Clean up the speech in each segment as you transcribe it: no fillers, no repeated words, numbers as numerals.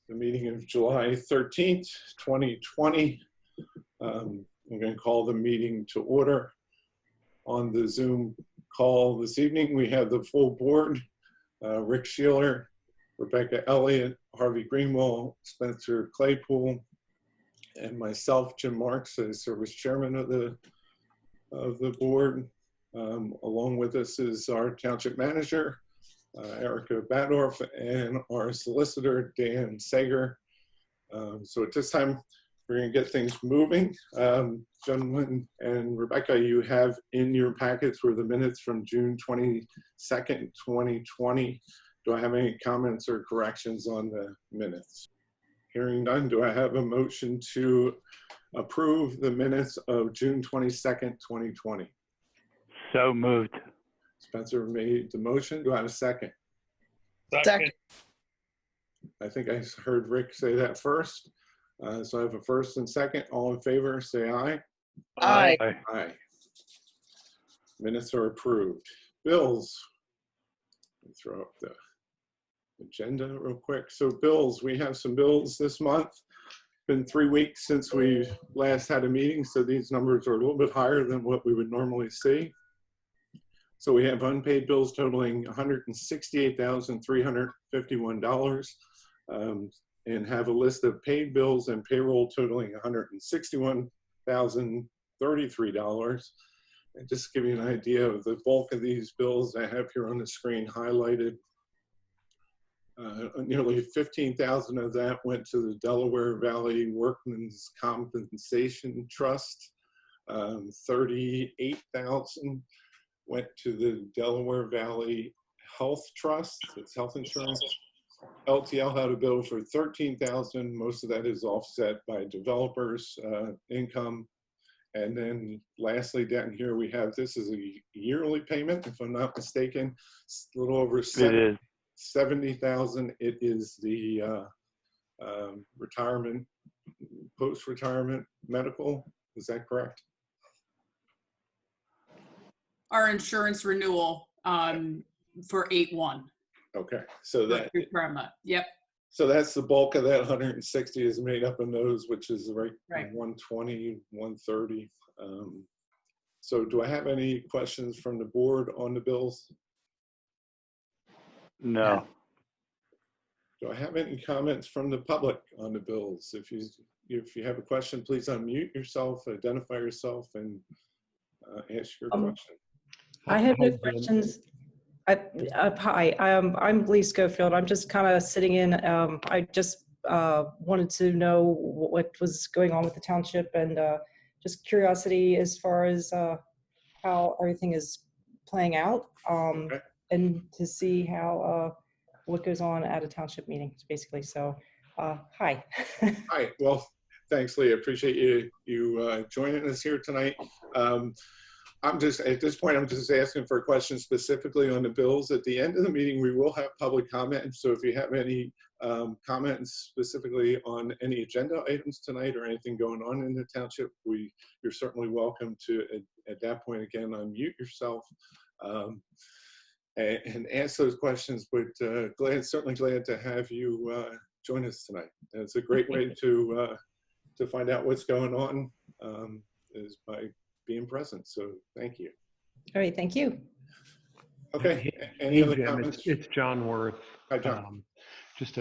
the meeting of July 13th, 2020. I'm going to call the meeting to order. On the Zoom call this evening, we have the full board, Rick Sheeler, Rebecca Elliott, Harvey Greenwell, Spencer Claypool, and myself, Jim Marks. I serve as chairman of the board. Along with us is our township manager, Erica Badorf, and our solicitor, Dan Sager. So at this time, we're going to get things moving. Gentlemen and Rebecca, you have in your packets were the minutes from June 22nd, 2020. Do I have any comments or corrections on the minutes? Hearing none, do I have a motion to approve the minutes of June 22nd, 2020? So moved. Spencer made the motion. Do I have a second? Second. I think I heard Rick say that first. So I have a first and second. All in favor, say aye. Aye. Aye. Minutes are approved. Bills. Let me throw up the agenda real quick. So bills, we have some bills this month. Been 3 weeks since we last had a meeting, so these numbers are a little bit higher than what we would normally see. So we have unpaid bills totaling $168,351, and have a list of paid bills and payroll totaling $161,033. And just to give you an idea of the bulk of these bills I have here on the screen highlighted, nearly 15,000 of that went to the Delaware Valley Workmen's Compensation Trust. 38,000 went to the Delaware Valley Health Trust, it's health insurance. LTL had a bill for 13,000. Most of that is offset by developers' income. And then lastly, down here we have, this is a yearly payment, if I'm not mistaken. It's a little over 70,000. It is the retirement, post-retirement medical. Is that correct? Our insurance renewal for 8/1. Okay, so that. Yep. So that's the bulk of that 160 is made up in those, which is right. 120, 130. So do I have any questions from the board on the bills? No. Do I have any comments from the public on the bills? If you have a question, please unmute yourself, identify yourself, and ask your question. I have no questions. Hi, I'm Lee Schofield. I'm just kind of sitting in. I just wanted to know what was going on with the township, and just curiosity as far as how everything is playing out, Okay. and to see how what goes on at a township meeting, basically. So, hi. Hi. Well, thanks, Lee. I appreciate you joining us here tonight. I'm just, at this point, I'm just asking for questions specifically on the bills. At the end of the meeting, we will have public comment. So if you have any comments specifically on any agenda items tonight or anything going on in the township, you're certainly welcome to, at that point, again, unmute yourself and ask those questions. But certainly glad to have you join us tonight. And it's a great way to find out what's going on is by being present. So thank you. All right, thank you. Okay. Any other Jim, comments? it's John Worth. Hi, John. Just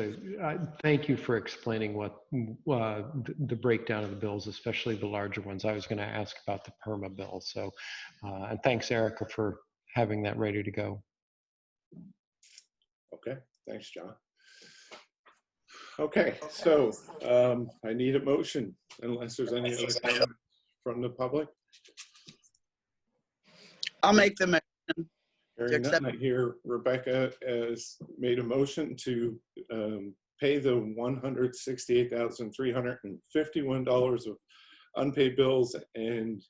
thank you for explaining what the breakdown of the bills, especially the larger ones. I was going to ask about the PERMA bill. So, and thanks, Erica, for having that ready to go. Okay. Thanks, John. Okay. So I need a motion unless there's any other comments from the public. I'll make the motion. Hearing none, I hear Rebecca has made a motion to pay the $168,351 of unpaid bills and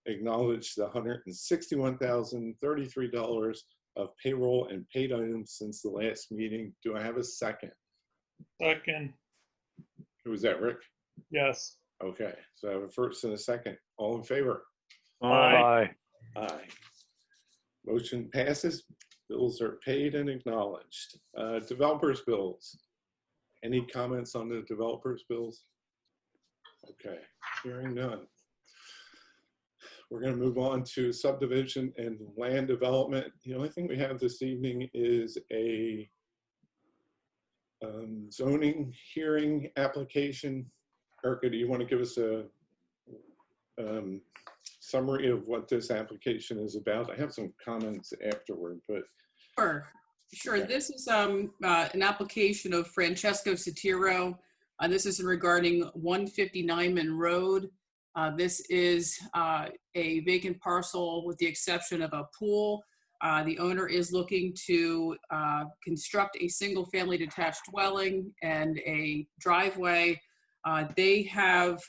acknowledge the $161,033 of payroll and paid items since the last meeting. Do I have a second? Second. Who was that, Rick? Yes. Okay, so I have a first and a second. All in favor? Aye. Aye. Motion passes. Bills are paid and acknowledged. Developers bills. Any comments on the developers' bills? Okay, hearing none. We're going to move on to subdivision and land development. The only thing we have this evening is a zoning hearing application. Erica, do you want to give us a summary of what this application is about? I have some comments afterward, but. Sure. This is an application of Francesco Satiro. This is regarding 150 Nyman Road. This is a vacant parcel with the exception of a pool. The owner is looking to construct a single-family detached dwelling and a driveway. They have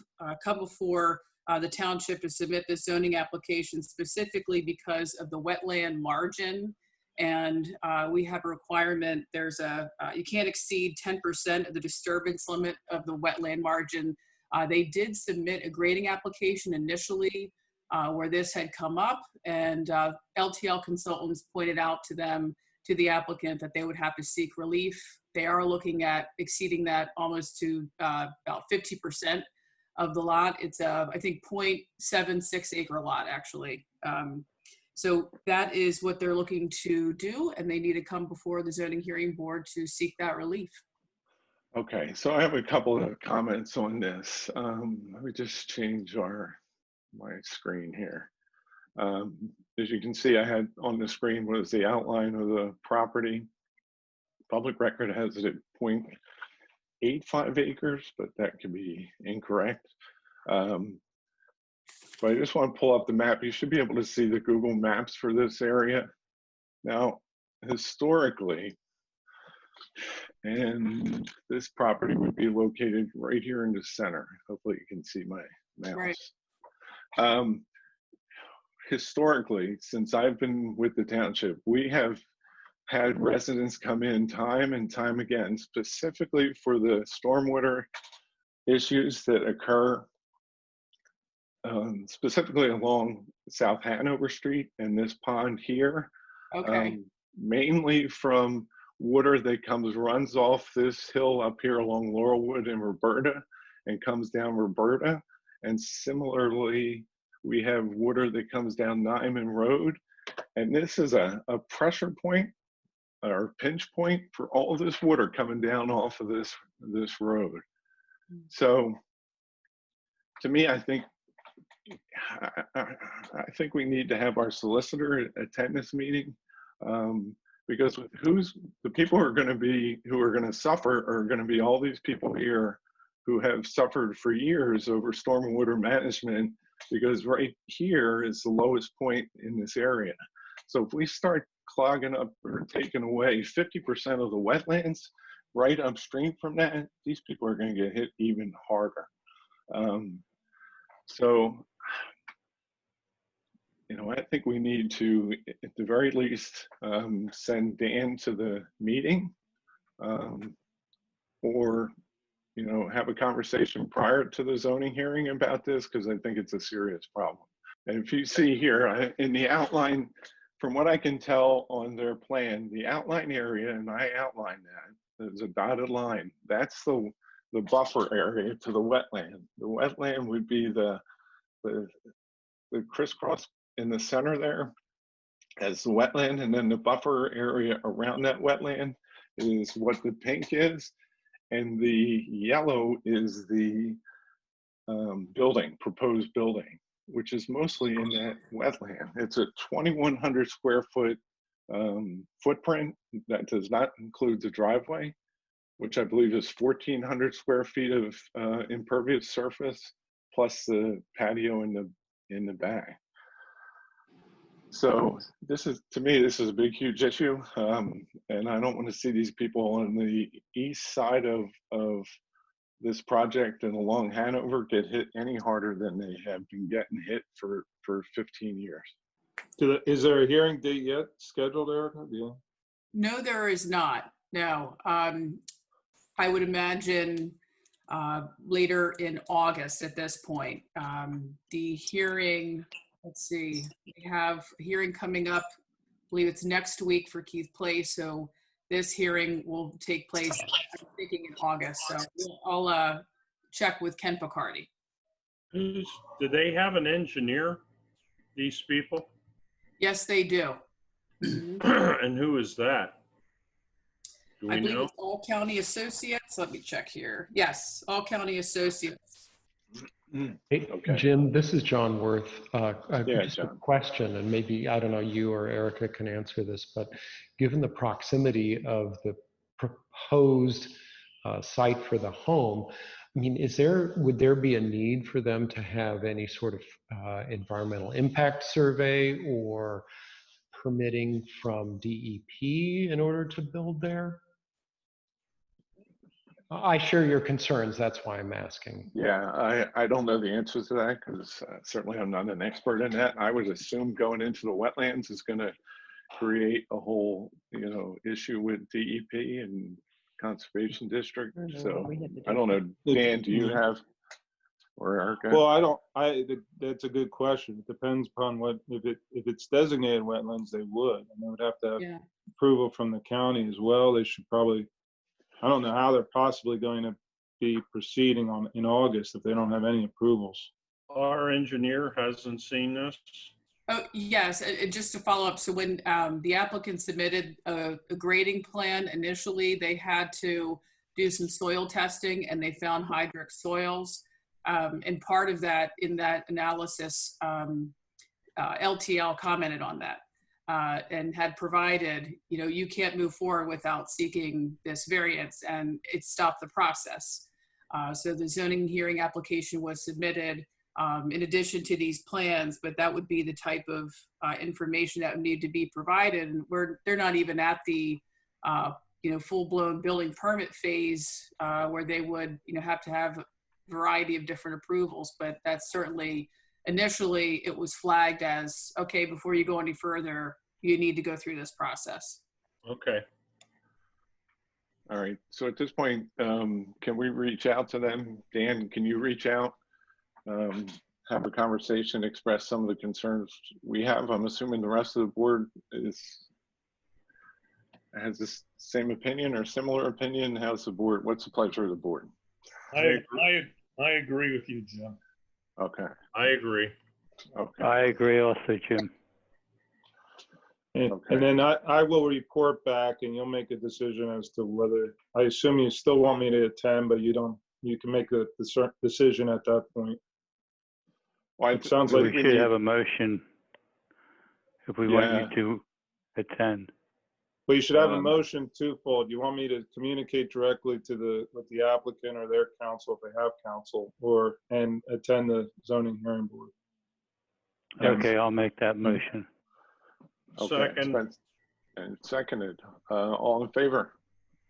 come before the township to submit this zoning application specifically because of the wetland margin. And we have a requirement, you can't exceed 10% of the disturbance limit of the wetland margin. They did submit a grading application initially where this had come up, and LTL consultants pointed out to the applicant that they would have to seek relief. They are looking at exceeding that almost to about 50% of the lot. It's I think 0.76 acre lot actually. So that is what they're looking to do, and they need to come before the zoning hearing board to seek that relief. Okay, so I have a couple of comments on this. Let me just change my screen here. As you can see, I had on the screen was the outline of the property. Public record has it at 0.85 acres, but that could be incorrect. But I just want to pull up the map. You should be able to see the Google Maps for this area. Now, historically, and this property would be located right here in the center. Hopefully you can see my mouse. Right. Historically, since I've been with the township, we have had residents come in time and time again, specifically for the stormwater issues that occur specifically along South Hanover Street and this pond here. Okay. Mainly from water that runs off this hill up here along Laurelwood and Roberta and comes down Roberta. And similarly, we have water that comes down Nyman Road. And this is a pressure point or pinch point for all of this water coming down off of this road. So to me, I think we need to have our solicitor attend this meeting because the people who are going to suffer are going to be all these people here who have suffered for years over stormwater management, because right here is the lowest point in this area. So if we start clogging up or taking away 50% of the wetlands right upstream from that, these people are going to get hit even harder. So, I think we need to, at the very least, send Dan to the meeting or, have a conversation prior to the zoning hearing about this, because I think it's a serious problem. And if you see here in the outline, from what I can tell on their plan, the outline area, and I outlined that, there's a dotted line. That's the buffer area to the wetland. The wetland would be the crisscross in the center there as the wetland, and then the buffer area around that wetland is what the pink is, and the yellow is the proposed building, which is mostly in that wetland. It's a 2,100 square foot footprint that does not include the driveway, which I believe is 1,400 square feet of impervious surface, plus the patio in the back. So to me, this is a big, huge issue. And I don't want to see these people on the east side of this project and along Hanover get hit any harder than they have been getting hit for 15 years. Is there a hearing date yet scheduled, Erica? Yeah. No, there is not. No. I would imagine later in August at this point. The hearing, let's see, we have a hearing coming up, I believe it's next week for Keith Place. So this hearing will take place, I'm thinking, in August. So I'll check with Ken Picardi. Do they have an engineer, these people? Yes, they do. And who is that? Do I we believe know? it's All County Associates. Let me check here. Yes, All County Associates. Hey, Okay. Jim, this is John Worth. Yeah, Just a John. question, and maybe, I don't know, you or Erica can answer this, but given the proximity of the proposed site for the home, I mean, would there be a need for them to have any sort of environmental impact survey or permitting from DEP in order to build there? I share your concerns, that's why I'm asking. Yeah, I don't know the answer to that because certainly I'm not an expert in that. I would assume going into the wetlands is going to create a whole, issue with DEP and Conservation District. So I don't know, Dan, do you have, or Erica? Well, that's a good question. It depends upon if it's designated wetlands, they would. And they would have to have Yeah. approval from the county as well. They should probably, I don't know how they're possibly going to be proceeding in August if they don't have any approvals. Our engineer hasn't seen this. Oh, yes, just to follow up, so when the applicant submitted a grading plan, initially they had to do some soil testing and they found hydric soils. And part of that, in that analysis, LTL commented on that and had provided, you can't move forward without seeking this variance, and it stopped the process. So the zoning hearing application was submitted in addition to these plans, but that would be the type of information that would need to be provided. And they're not even at the full-blown building permit phase where they would have to have a variety of different approvals. But that's certainly, initially it was flagged as, okay, before you go any further, you need to go through this process. Okay. All right. So at this point, can we reach out to them? Dan, can you reach out? Have a conversation, express some of the concerns we have. I'm assuming the rest of the board has the same opinion or similar opinion. How's the board? What's the pleasure of the board? I agree with you, Jim. Okay. I agree. Okay. I agree also, Jim. And, Okay. and then I will report back and you'll make a decision as to whether, I assume you still want me to attend, but you can make a decision at that point. Well, It sounds We like should have a motion if we want you to attend. Well, you should have a motion twofold. You want me to communicate directly with the applicant or their counsel if they have counsel, and attend the zoning hearing board. Okay, I'll make that motion. Okay. Second. And seconded. All in favor?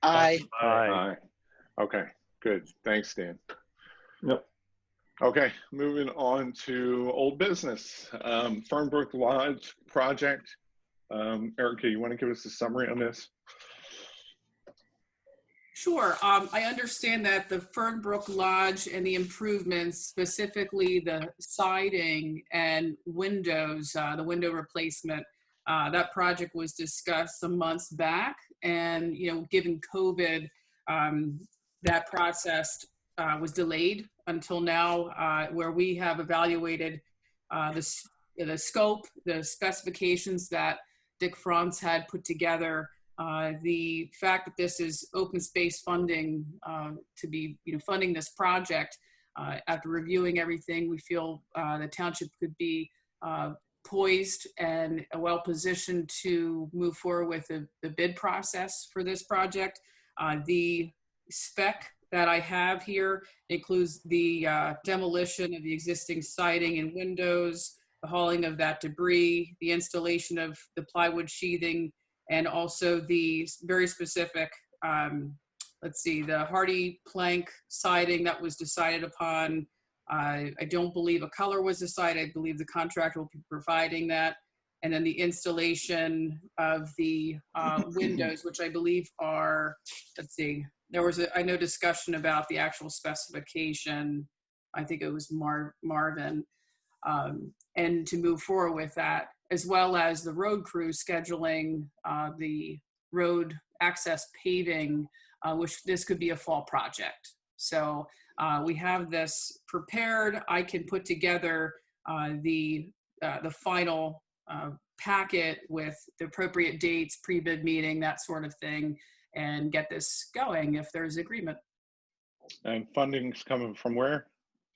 Aye. Aye. Okay, good. Thanks, Dan. Yep. Okay, moving on to old business. Fernbrook Lodge project. Erica, you want to give us a summary on this? Sure. I understand that the Fernbrook Lodge and the improvements, specifically the siding and windows, the window replacement, that project was discussed some months back. And, given COVID, that process was delayed until now, where we have evaluated the scope, the specifications that Dick Franz had put together. The fact that this is open space funding to be funding this project, after reviewing everything, we feel the township could be poised and well positioned to move forward with the bid process for this project. The spec that I have here includes the demolition of the existing siding and windows, the hauling of that debris, the installation of the plywood sheathing, and also the very specific, the hardy plank siding that was decided upon. I don't believe a color was decided. I believe the contractor will be providing that. And then the installation of the windows, which I believe are, there was I know discussion about the actual specification. I think it was Marvin. And to move forward with that, as well as the road crew scheduling the road access paving, which this could be a fall project. So we have this prepared. I can put together the final packet with the appropriate dates, pre-bid meeting, that sort of thing, and get this going if there's agreement. And funding's coming from where?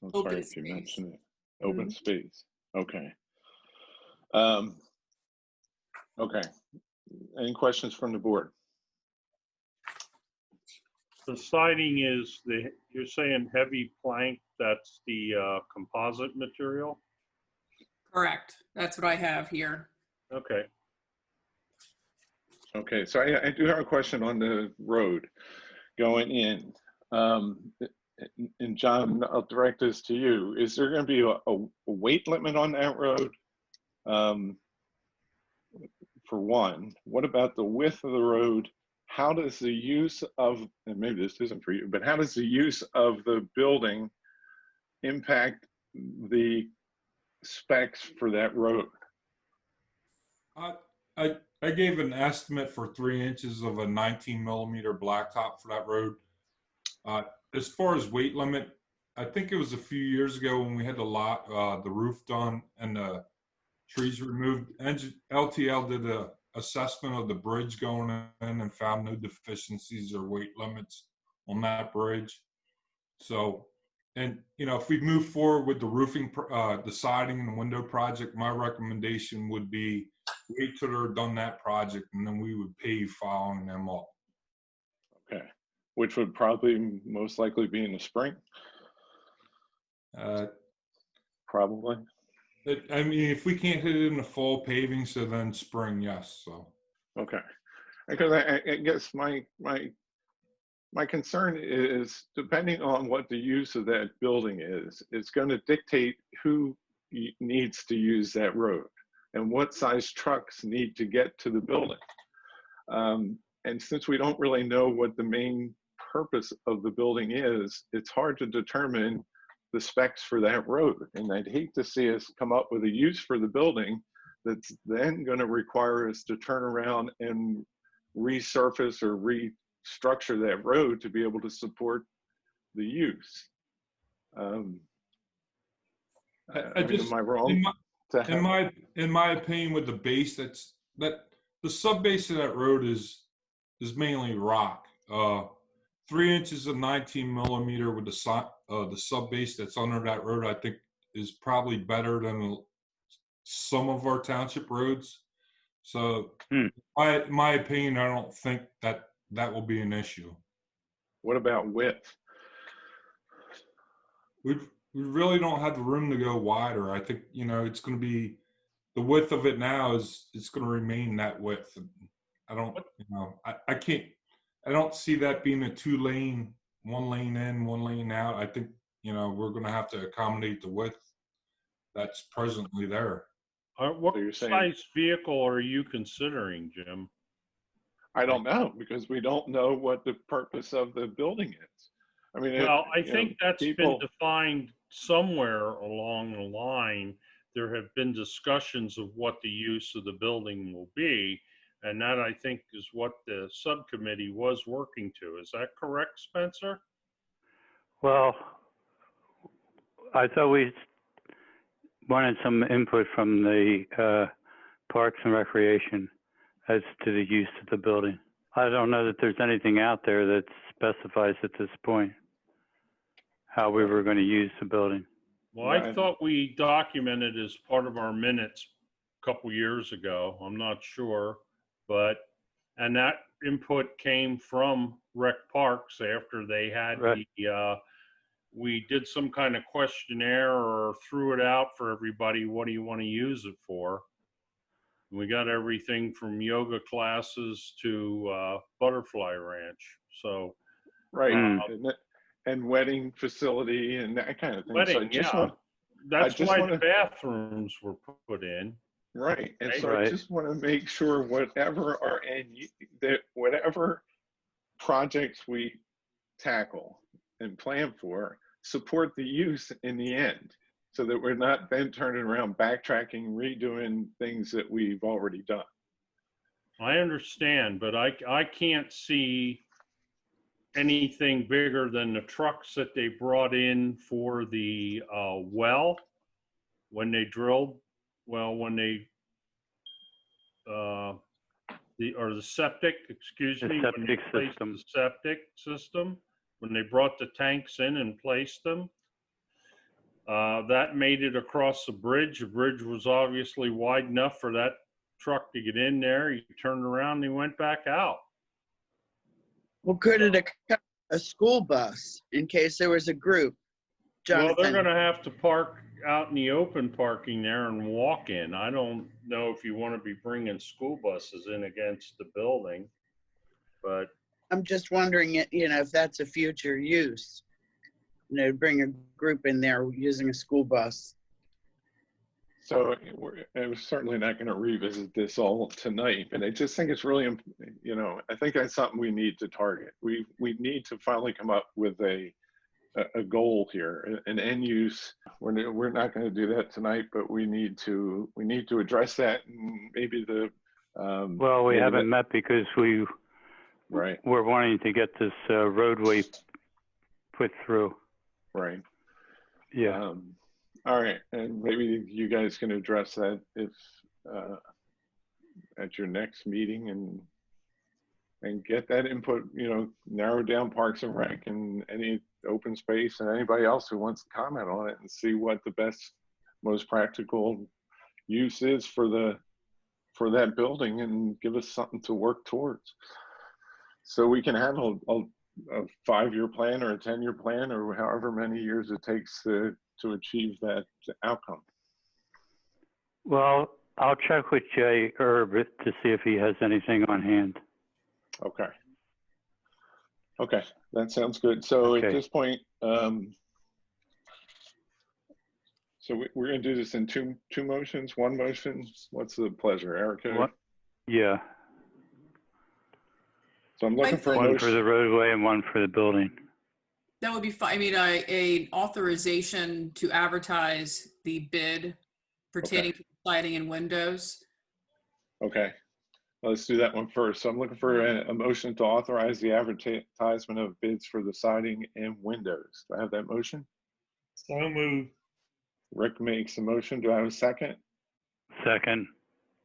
I'm Open sorry if you space. mentioned it. Open Mhm. space. Okay. Okay. Any questions from the board? The siding is you're saying heavy plank, that's the composite material? Correct. That's what I have here. Okay. Okay, so I do have a question on the road going in. And John, I'll direct this to you. Is there going to be a weight limit on that road? For one, what about the width of the road? How does the use of, and maybe this isn't for you, but how does the use of the building impact the specs for that road? I gave an estimate for 3 inches of a 19mm blacktop for that road. As far as weight limit, I think it was a few years ago when we had the roof done and the trees removed. LTL did an assessment of the bridge going in and found no deficiencies or weight limits on that bridge. So, and if we move forward with the roofing, the siding and the window project, my recommendation would be wait till they're done that project, and then we would pave following them up. Okay, which would probably most likely be in the spring? Probably. I mean, if we can't hit it in the fall paving, so then spring, yes. So. Okay, because I guess my concern is, depending on what the use of that building is, it's going to dictate who needs to use that road and what size trucks need to get to the building. And since we don't really know what the main purpose of the building is, it's hard to determine the specs for that road. And I'd hate to see us come up with a use for the building that's then going to require us to turn around and resurface or restructure that road to be able to support the use. Am I wrong? In my opinion, with the base, the sub base of that road is mainly rock. 3 inches of 19mm with the sub base that's under that road, I think, is probably better than some of our township roads. So, my opinion, I don't think that will be an issue. What about width? We really don't have the room to go wider. I think it's going to be the width of it now it's going to remain that width. I don't I don't see that being a 2-lane, 1 lane in, 1 lane out. I think we're going to have to accommodate the width that's presently there. What size vehicle are you considering, Jim? I don't know, because we don't know what the purpose of the building is. I mean, well, I think that's been defined somewhere along the line. There have been discussions of what the use of the building will be, and that, I think, is what the subcommittee was working to. Is that correct, Spencer? Well, I thought we wanted some input from the Parks and Recreation as to the use of the building. I don't know that there's anything out there that specifies at this point how we were going to use the building. Well, I thought we documented as part of our minutes a couple years ago. I'm not sure, and that input came from Rec Parks after they had we did some kind of questionnaire or threw it out for everybody. What do you want to use it for? We got everything from yoga classes to butterfly ranch. So, right. And wedding facility and that kind of thing. Wedding, so that's why the bathrooms were put in. Right. And so I just want to make sure whatever projects we tackle and plan for support the use in the end, so that we're not then turning around, backtracking, redoing things that we've already done. I understand, but I can't see anything bigger than the trucks that they brought in for the well when they drilled, when they the septic, excuse The me, when they septic placed system. the septic system, when they brought the tanks in and placed them. That made it across the bridge. The bridge was obviously wide enough for that truck to get in there. He turned around and he went back out. Well, could it have a school bus in case there was a group? Well, they're Jonathan, gonna have to park out in the open parking there and walk in. I don't know if you want to be bringing school buses in against the building, but I'm just wondering, if that's a future use. Bring a group in there using a school bus. So we're certainly not going to revisit this all tonight, but I just think it's really, I think that's something we need to target. We need to finally come up with a goal here, an end use. We're not going to do that tonight, but we need to address that, and maybe Well, we haven't met because we're wanting to get this roadway put through. Right. Yeah. All right, and maybe you guys can address that if at your next meeting and get that input. Narrow down Parks and Rec and any open space and anybody else who wants to comment on it, and see what the best, most practical use is for that building, and give us something to work towards. So we can have a 5-year plan or a 10-year plan or however many years it takes to achieve that outcome. Well, I'll check with Jay Erb to see if he has anything on hand. Okay, that sounds good. So Okay. at this point, so we're going to do this in two motions, one motion. What's the pleasure, Erica? What? Yeah, So I'm looking for a one motion. for the roadway and one for the building. That would be fine. I mean, a authorization to advertise the bid pertaining to siding and windows. Okay, let's do that one first. So I'm looking for a motion to authorize the advertisement of bids for the siding and windows. Do I have that motion? so moved. Rick makes a motion. Do I have a second? Second.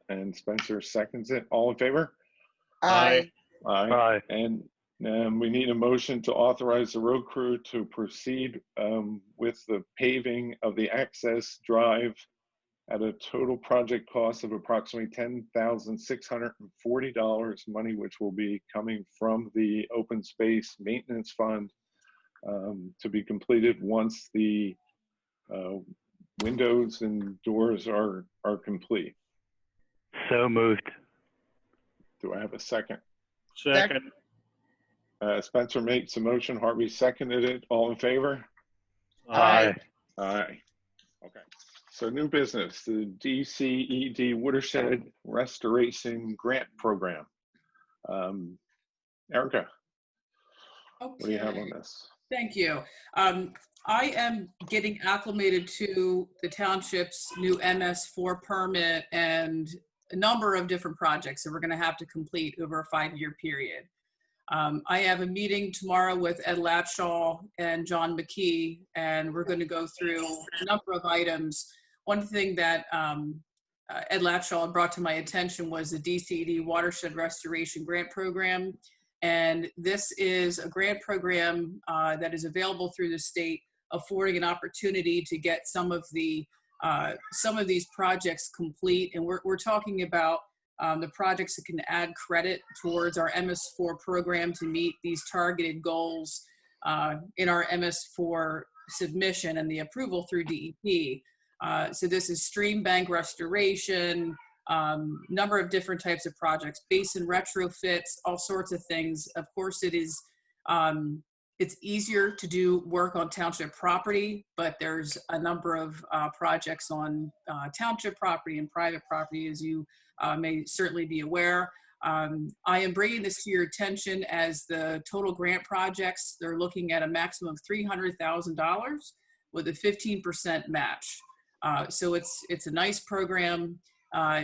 And Spencer seconds it. All in favor? Aye. Aye. Aye. And we need a motion to authorize the road crew to proceed with the paving of the access drive at a total project cost of approximately $10,640, money which will be coming from the open space maintenance fund, to be completed once the windows and doors are complete. So moved. Do I have a second? Second. Spencer makes a motion. Harvey seconded it. All in favor? Aye. Aye. Okay. So new business, the Dced Watershed Restoration Grant Program. Erica, what do you have on this? Thank you. I am getting acclimated to the township's new MS4 permit and a number of different projects that we're going to have to complete over a 5-year period. I have a meeting tomorrow with Ed Latshaw and John McKee, and we're going to go through a number of items. One thing that Ed Latshaw brought to my attention was the Dced Watershed Restoration Grant Program. And this is a grant program that is available through the state, affording an opportunity to get some of these projects complete. And we're talking about the projects that can add credit towards our MS4 program to meet these targeted goals in our MS4 submission and the approval through DEP. So this is stream bank restoration, number of different types of projects, basin retrofits, all sorts of things. Of course, it's easier to do work on township property, but there's a number of projects on township property and private property, as you may certainly be aware. I am bringing this to your attention as the total grant projects, they're looking at a maximum of $300,000 with a 15% match. So it's a nice program.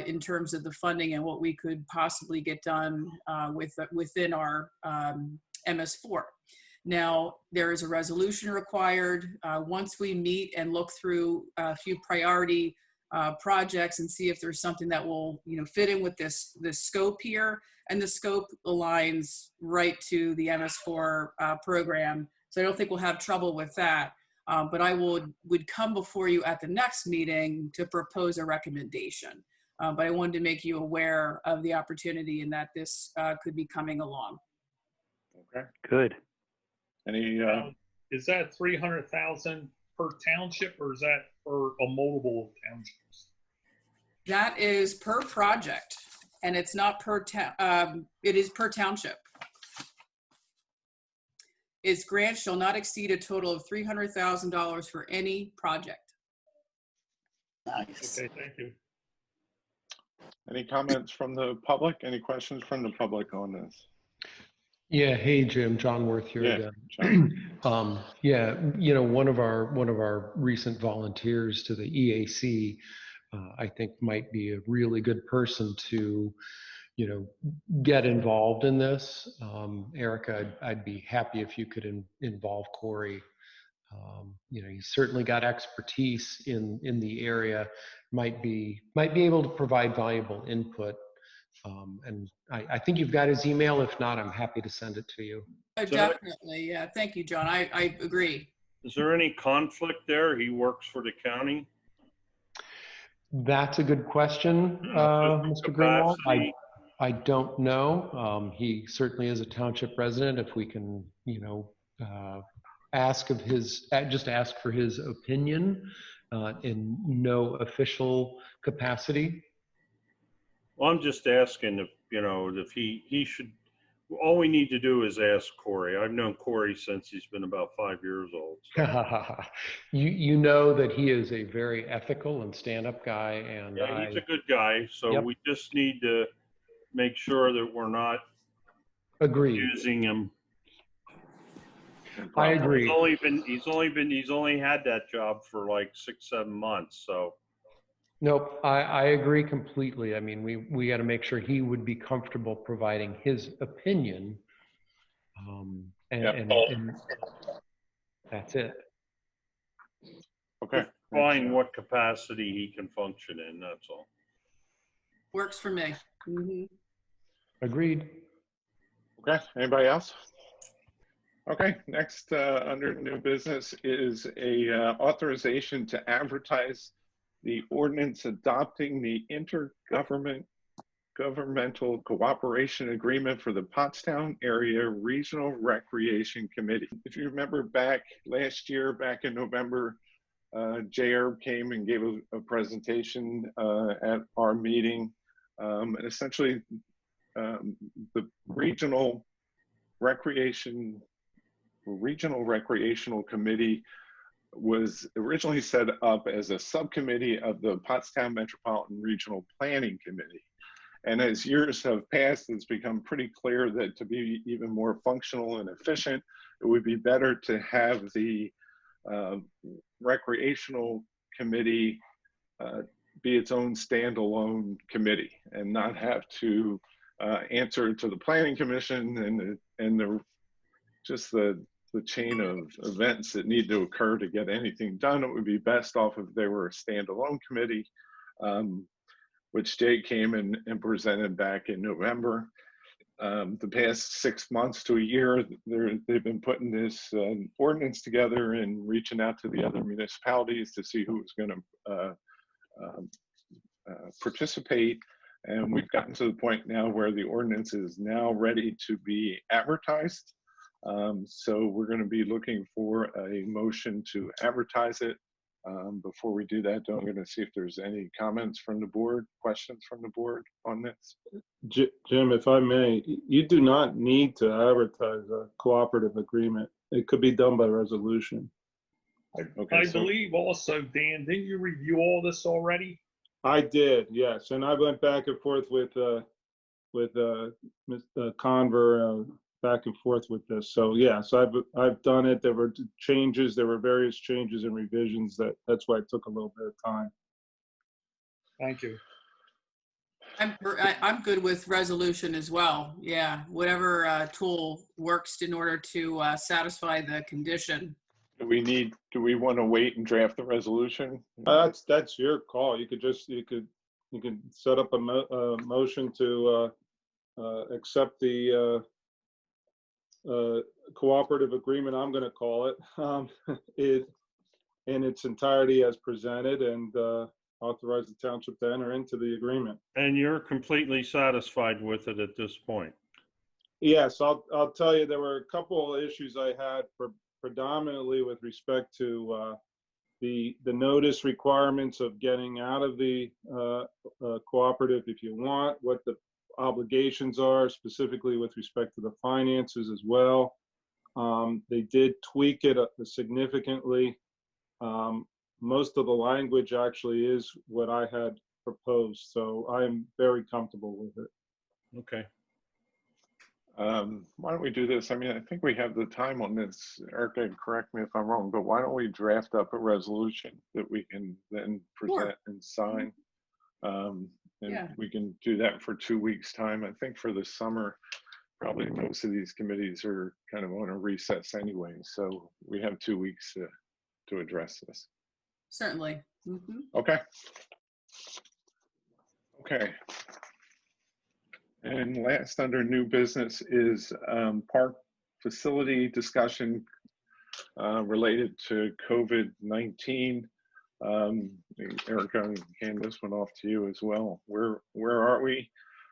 in terms of the funding and what we could possibly get done within our MS4. Now, there is a resolution required. Once we meet and look through a few priority projects and see if there's something that will, fit in with this scope here, and the scope aligns right to the MS4 program. So I don't think we'll have trouble with that. But I would come before you at the next meeting to propose a recommendation. But I wanted to make you aware of the opportunity and that this could be coming along. Okay. Good. Any, Is that 300,000 per township, or is that for a multiple of townships? That is per project, and it's not per town. It is per township. Its grant shall not exceed a total of $300,000 for any project. Nice. Okay, thank you. any comments from the public? Any questions from the public on this? Yeah, hey Jim, John Worth here Yeah, again. John. Yeah, one of our recent volunteers to the EAC, I think might be a really good person to, get involved in this. Erica, I'd be happy if you could involve Corey. He's certainly got expertise in the area, might be able to provide valuable input. And I think you've got his email. If not, I'm happy to send it to you. Definitely, yeah. Thank you, John. I agree. Is there any conflict there? He works for the county. That's a good question, Mr. Greenwald. Capacity? I don't know. He certainly is a township resident. If we can, ask for his opinion in no official capacity. Well, I'm just asking if he should, all we need to do is ask Corey. I've known Corey since he's been about 5 years old. So. You know that he is a very ethical and stand-up guy, and yeah, he's a good guy. So Yep. we just need to make sure that we're not agreed. using him. I agree. He's only had that job for like 6-7 months. So. Nope, I agree completely. I mean, we got to make sure he would be comfortable providing his opinion, and that's it. Okay. Find what capacity he can function in. That's all. Works for me. Mm-hmm. Agreed. Okay, anybody else? Okay, next under new business is a authorization to advertise the ordinance adopting the governmental cooperation agreement for the Pottstown Area Regional Recreation Committee. If you remember back last year, back in November, JR came and gave a presentation at our meeting. And essentially, the Regional Recreational Committee was originally set up as a subcommittee of the Pottstown Metropolitan Regional Planning Committee. And as years have passed, it's become pretty clear that to be even more functional and efficient, it would be better to have the Recreational Committee be its own standalone committee and not have to answer to the Planning Commission and the chain of events that need to occur to get anything done. It would be best off if they were a standalone committee, which Jay came and presented back in November. The past 6 months to a year, they've been putting this ordinance together and reaching out to the other municipalities to see who was going to participate. And we've gotten to the point now where the ordinance is now ready to be advertised. So we're going to be looking for a motion to advertise it. Before we do that, I'm going to see if there's any comments from the board, questions from the board on this. Jim, if I may, you do not need to advertise a cooperative agreement. It could be done by resolution. I believe also, Dan, didn't you review all this already? I did, yes, and I went back and forth with Mr. Conver, back and forth with this. So yeah, so I've done it. There were changes. There were various changes and revisions. That's why it took a little bit of time. Thank you. I'm good with resolution as well. Yeah, whatever tool works in order to satisfy the condition. Do we want to wait and draft the resolution? That's your call. You could set up a motion to accept the cooperative agreement, I'm going to call it, in its entirety as presented, and authorize the township to enter into the agreement. And you're completely satisfied with it at this point? Yes, I'll tell you, there were a couple of issues I had predominantly with respect to the notice requirements of getting out of the cooperative if you want, what the obligations are, specifically with respect to the finances as well. They did tweak it significantly. Most of the language actually is what I had proposed, so I'm very comfortable with it. Okay. Why don't we do this? I mean, I think we have the time on this. Erica, correct me if I'm wrong, but why don't we draft up a resolution that we can then present and sign? And we can do that for 2 weeks' time. I think for the summer, probably most of these committees are kind of on a recess anyway. So we have 2 weeks to address this. Certainly. Okay. Okay. And last under new business is park facility discussion related to COVID-19. Erica, I'll hand this one off to you as well. Where are we?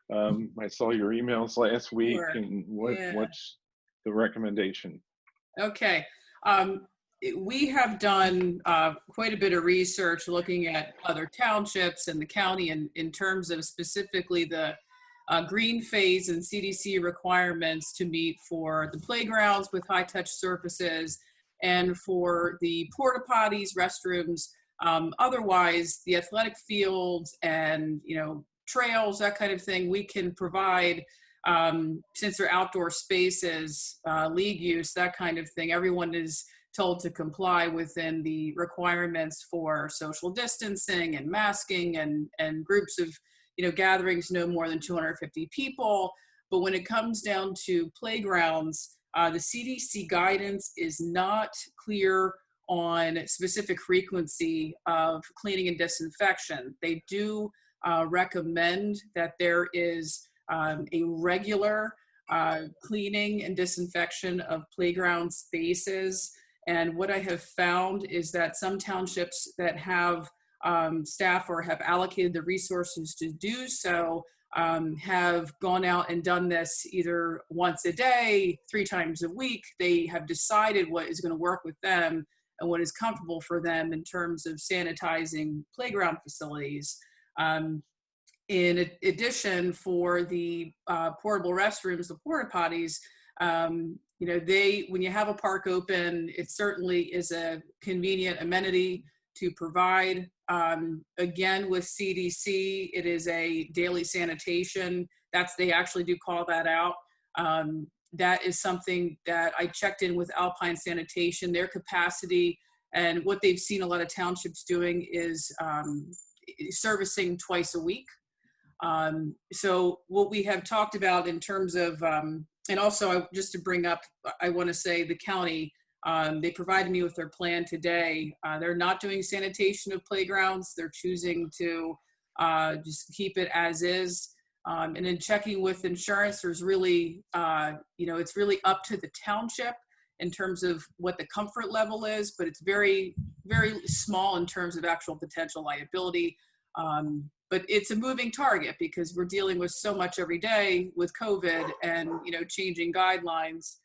I saw your emails last week. Sure. And what's the recommendation? Okay. We have done quite a bit of research looking at other townships and the county in terms of specifically the green phase and CDC requirements to meet for the playgrounds with high-touch surfaces and for the porta potties, restrooms, otherwise the athletic fields and trails, that kind of thing, we can provide since they're outdoor spaces, league use, that kind of thing. Everyone is told to comply within the requirements for social distancing and masking and groups of gatherings no more than 250 people. But when it comes down to playgrounds, the CDC guidance is not clear on specific frequency of cleaning and disinfection. They do recommend that there is a regular cleaning and disinfection of playground spaces. And what I have found is that some townships that have staff or have allocated the resources to do so have gone out and done this either once a day, 3 times a week. They have decided what is going to work with them and what is comfortable for them in terms of sanitizing playground facilities. In addition, for the portable restrooms, the porta potties, when you have a park open, it certainly is a convenient amenity to provide. Again, with CDC, it is a daily sanitation. They actually do call that out. That is something that I checked in with Alpine Sanitation, their capacity, and what they've seen a lot of townships doing is servicing twice a week. So what we have talked about in terms of, and also just to bring up, I want to say the county, they provided me with their plan today. They're not doing sanitation of playgrounds. They're choosing to just keep it as is. And in checking with insurance, there's really, it's really up to the township in terms of what the comfort level is, but it's very, very small in terms of actual potential liability. But it's a moving target because we're dealing with so much every day with COVID and, changing guidelines.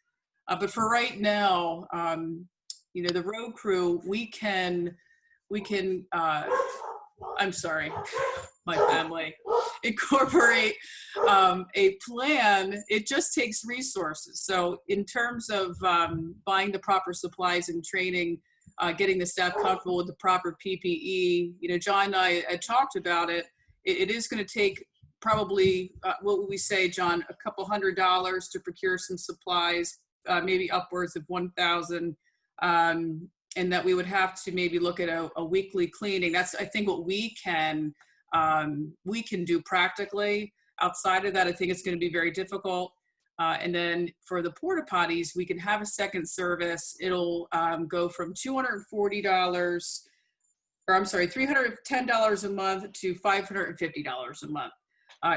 But for right now, the road crew, we can I'm sorry, my family, incorporate a plan. It just takes resources. So in terms of buying the proper supplies and training, getting the staff comfortable with the proper PPE, John and I had talked about it. It is going to take probably, what would we say, John, a couple $100 to procure some supplies, maybe upwards of 1,000, and that we would have to maybe look at a weekly cleaning. That's, I think, what we can we can do practically. Outside of that, I think it's going to be very difficult. And then for the porta potties, we can have a second service. It'll go from $240, or I'm sorry, $310 a month to $550 a month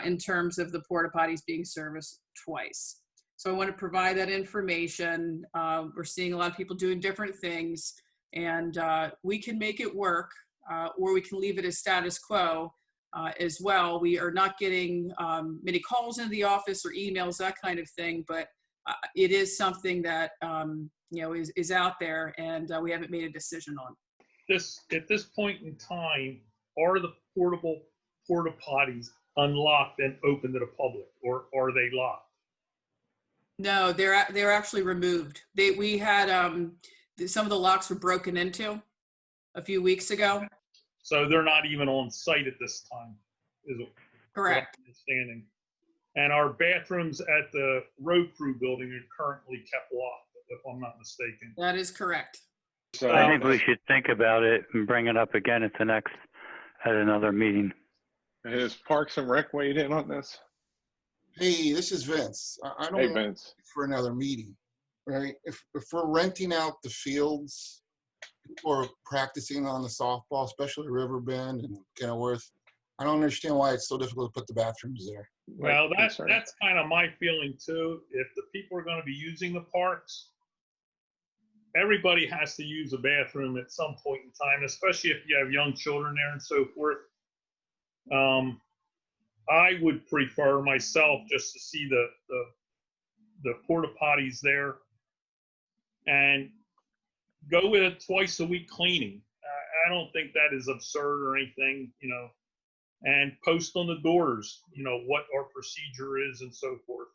in terms of the porta potties being serviced twice. So I want to provide that information. We're seeing a lot of people doing different things, and we can make it work, or we can leave it as status quo as well. We are not getting many calls into the office or emails, that kind of thing, but it is something that is out there, and we haven't made a decision on. At this point in time, are the portable porta potties unlocked and open to the public, or are they locked? No, they're actually removed. We had some of the locks were broken into a few weeks ago. So they're not even on site at this time, is what Correct. I'm understanding. And our bathrooms at the road crew building are currently kept locked, if I'm not mistaken. That is correct. So I think we should think about it and bring it up again at another meeting. has Parks and Rec weighed in on this? Hey, this is Vince. I don't Hey, want Vince. for another meeting, right? If we're renting out the fields, people are practicing on the softball, especially Riverbend and Kenilworth. I don't understand why it's so difficult to put the bathrooms there. Well, that's Concern. kind of my feeling too. If the people are going to be using the parks, everybody has to use a bathroom at some point in time, especially if you have young children there and so forth. I would prefer myself just to see the porta potties there and go with a twice a week cleaning. I don't think that is absurd or anything, and post on the doors, what our procedure is and so forth.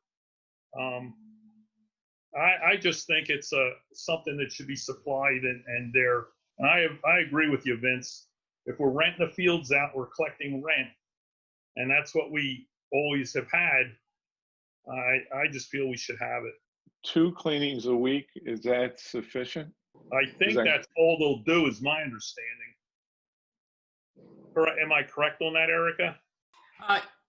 I just think it's something that should be supplied and there. And I agree with you, Vince. If we're renting the fields out, we're collecting rent, and that's what we always have had. I just feel we should have it. 2 cleanings a week, is that sufficient? I think that's all they'll do, is my understanding. Am I correct on that, Erica?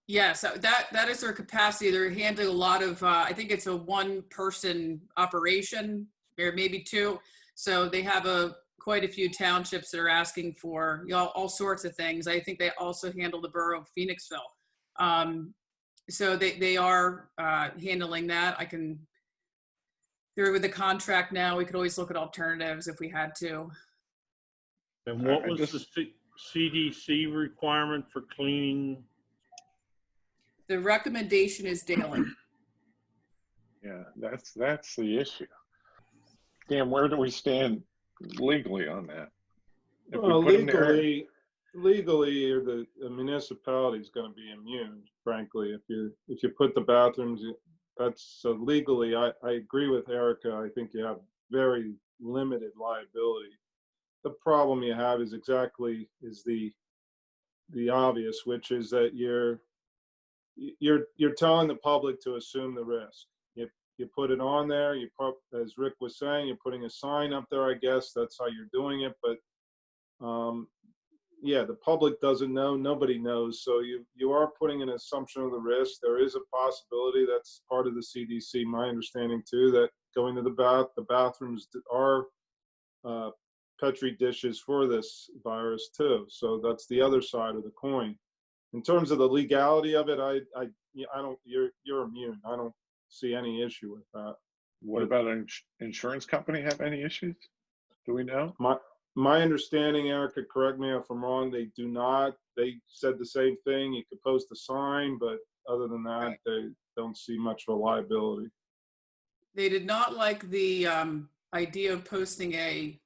Yes, that is their capacity. They're handling a lot of, I think it's a 1-person operation, or maybe 2. So they have quite a few townships that are asking for all sorts of things. I think they also handle the borough of Phoenixville. So they are handling that. They're with the contract now. We could always look at alternatives if we had to. And what was the CDC requirement for cleaning? The recommendation is daily. Yeah, that's the issue. Dan, where do we stand legally on that? If we Well, put 'em there- legally, the municipality is going to be immune, frankly. If you put the bathrooms, that's legally. I agree with Erica. I think you have very limited liability. The problem you have is the obvious, which is that you're telling the public to assume the risk. You put it on there. As Rick was saying, you're putting a sign up there. I guess that's how you're doing it. But yeah, the public doesn't know. Nobody knows. So you are putting an assumption of the risk. There is a possibility. That's part of the CDC. My understanding too, that going to the bathrooms are Petri dishes for this virus too. So that's the other side of the coin. In terms of the legality of it, I don't. You're immune. I don't see any issue with that. What about an insurance company have any issues? Do we know? My understanding, Erica, correct me if I'm wrong, they do not. They said the same thing. You could post a sign, but other than that, they don't see much of a liability. They did not like the idea of posting a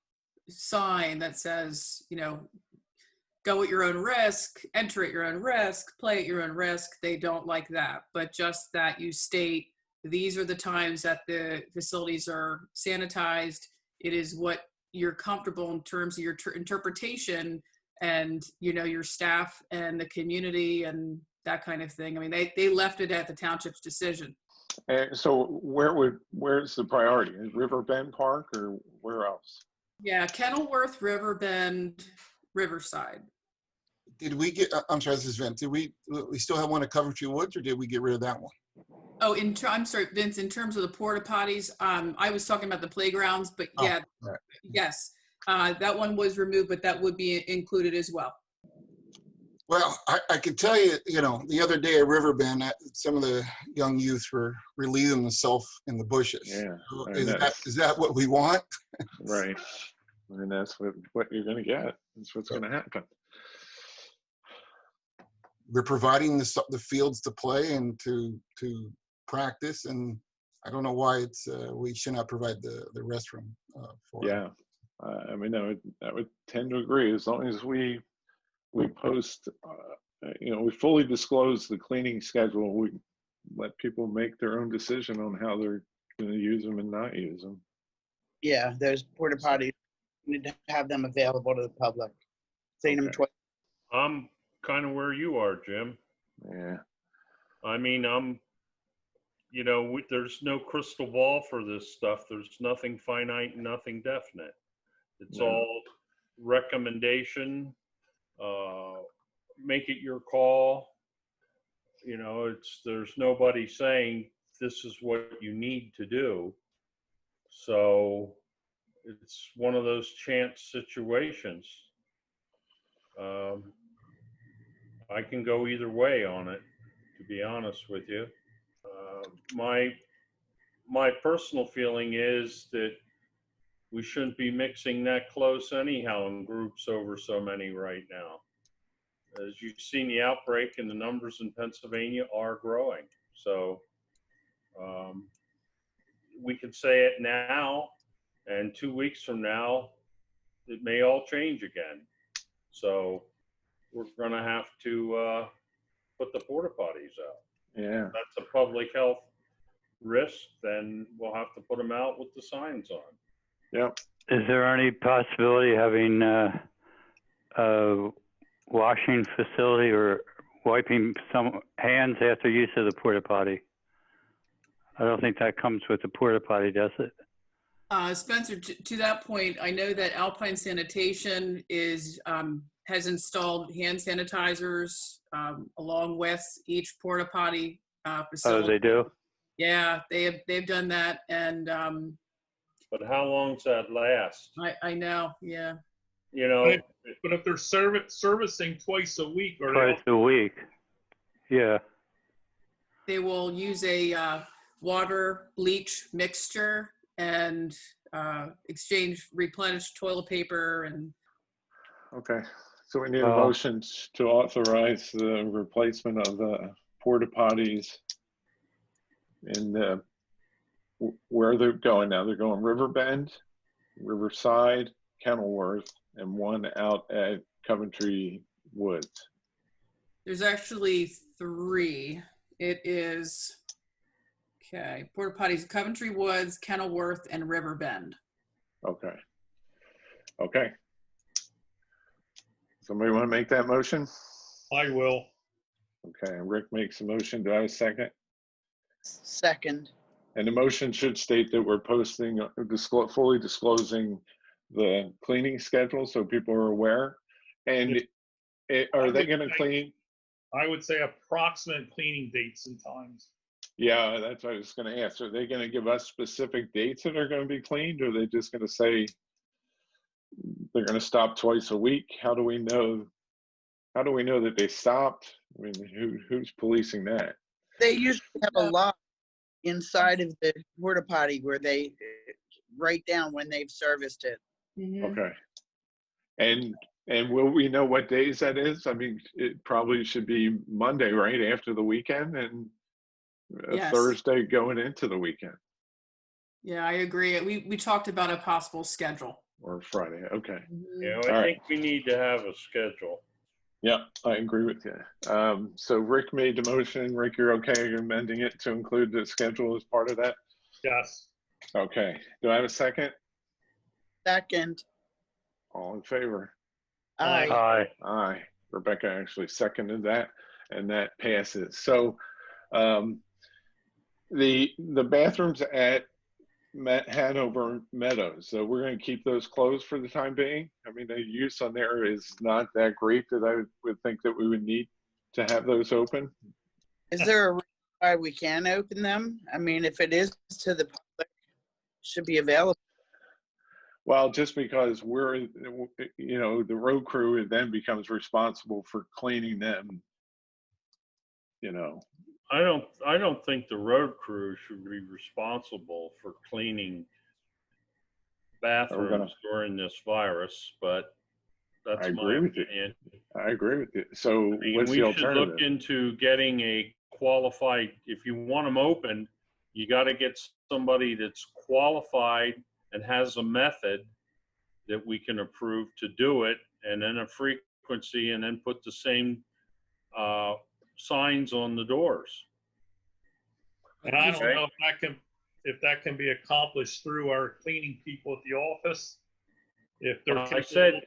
sign that says, go at your own risk, enter at your own risk, play at your own risk. They don't like that, but just that you state these are the times that the facilities are sanitized. It is what you're comfortable in terms of your interpretation and, your staff and the community and that kind of thing. I mean, they left it at the township's decision. So where's the priority? Is Riverbend Park or where else? Yeah, Kenilworth, Riverbend, Riverside. Did we get, I'm sorry, this is Vince. Did we still have one at Coventry Woods, or did we get rid of that one? Oh, I'm sorry, Vince, in terms of the porta potties, I was talking about the playgrounds, but Oh, yeah, right. yes. That one was removed, but that would be included as well. Well, I can tell you, the other day at Riverbend, some of the young youth were relieving themselves in the bushes. Yeah, Is that what we want? right. And that's what you're going to get. That's what's going to happen. We're providing the fields to play and to practice, and I don't know why we should not provide the restroom for it. Yeah, I mean, I would tend to agree, as long as we post, we fully disclose the cleaning schedule. We let people make their own decision on how they're going to use them and not use them. Yeah, those porta potties, we need to have them available to the public. Seen them Okay. twice. I'm kind of where you are, Jim. Yeah, I mean, there's no crystal ball for this stuff. There's nothing finite, nothing definite. It's No. all recommendation. Make it your call. There's nobody saying this is what you need to do. So it's one of those chance situations. I can go either way on it, to be honest with you. My personal feeling is that we shouldn't be mixing that close anyhow in groups over so many right now. As you've seen, the outbreak and the numbers in Pennsylvania are growing. So we could say it now, and 2 weeks from now, it may all change again. So we're going to have to put the porta potties out. yeah. That's a public health risk, then we'll have to put them out with the signs on. Yep. Is there any possibility of having a washing facility or wiping some hands after use of the porta potty? I don't think that comes with the porta potty, does it? Spencer, to that point, I know that Alpine Sanitation has installed hand sanitizers along with each porta potty facility. Oh, they do? Yeah, they've done that, and But how long's that last? I know, yeah. But if they're servicing twice a week, or Twice a week. Yeah. They will use a water bleach mixture and replenish toilet paper and. Okay. So we need a motion to authorize the replacement of the porta potties in where they're going now. They're going Riverbend, Riverside, Kenilworth, and one out at Coventry Woods. There's actually 3. It is, okay, porta potties, Coventry Woods, Kenilworth, and Riverbend. Okay. Okay. Somebody want to make that motion? I will. Okay, Rick makes a motion. Do I have a second? Second. And the motion should state that we're posting, fully disclosing the cleaning schedule so people are aware. And are they going to clean? I would say approximate cleaning dates and times. Yeah, that's what I was going to ask. Are they going to give us specific dates that are going to be cleaned, or are they just going to say they're going to stop twice a week? How do we know that they stopped? I mean, who's policing that? They usually have a log inside of the porta potty where they write down when they've serviced it. Mm-hmm. Okay. And will we know what days that is? I mean, it probably should be Monday, right after the weekend, and Yes. Thursday going into the weekend. Yeah, I agree. We talked about a possible schedule. Or Friday. Okay. Mhm. I think we need to have a schedule. Yeah, I agree with you. So Rick made the motion. Rick, you're okay amending it to include the schedule as part of that? Yes. Okay. Do I have a second? Second. All in favor? Aye. Aye. Aye. Rebecca actually seconded that, and that passes. So the bathrooms at Hanover Meadows. So we're going to keep those closed for the time being. I mean, the use on there is not that great that I would think that we would need to have those open. Is there a reason why we can open them? I mean, if it is to the public, should be available. Well, just because we're, you know, the road crew then becomes responsible for cleaning them, you know. I don't think the road crew should be responsible for cleaning bathrooms during this virus, but that's my opinion. I agree with you. So I mean, what's the alternative? We should look into getting a qualified, if you want them open, you got to get somebody that's qualified and has a method that we can approve to do it, and then a frequency, and then put the same signs on the doors. And I don't know if that can be accomplished through our cleaning people at the office. If they're I said,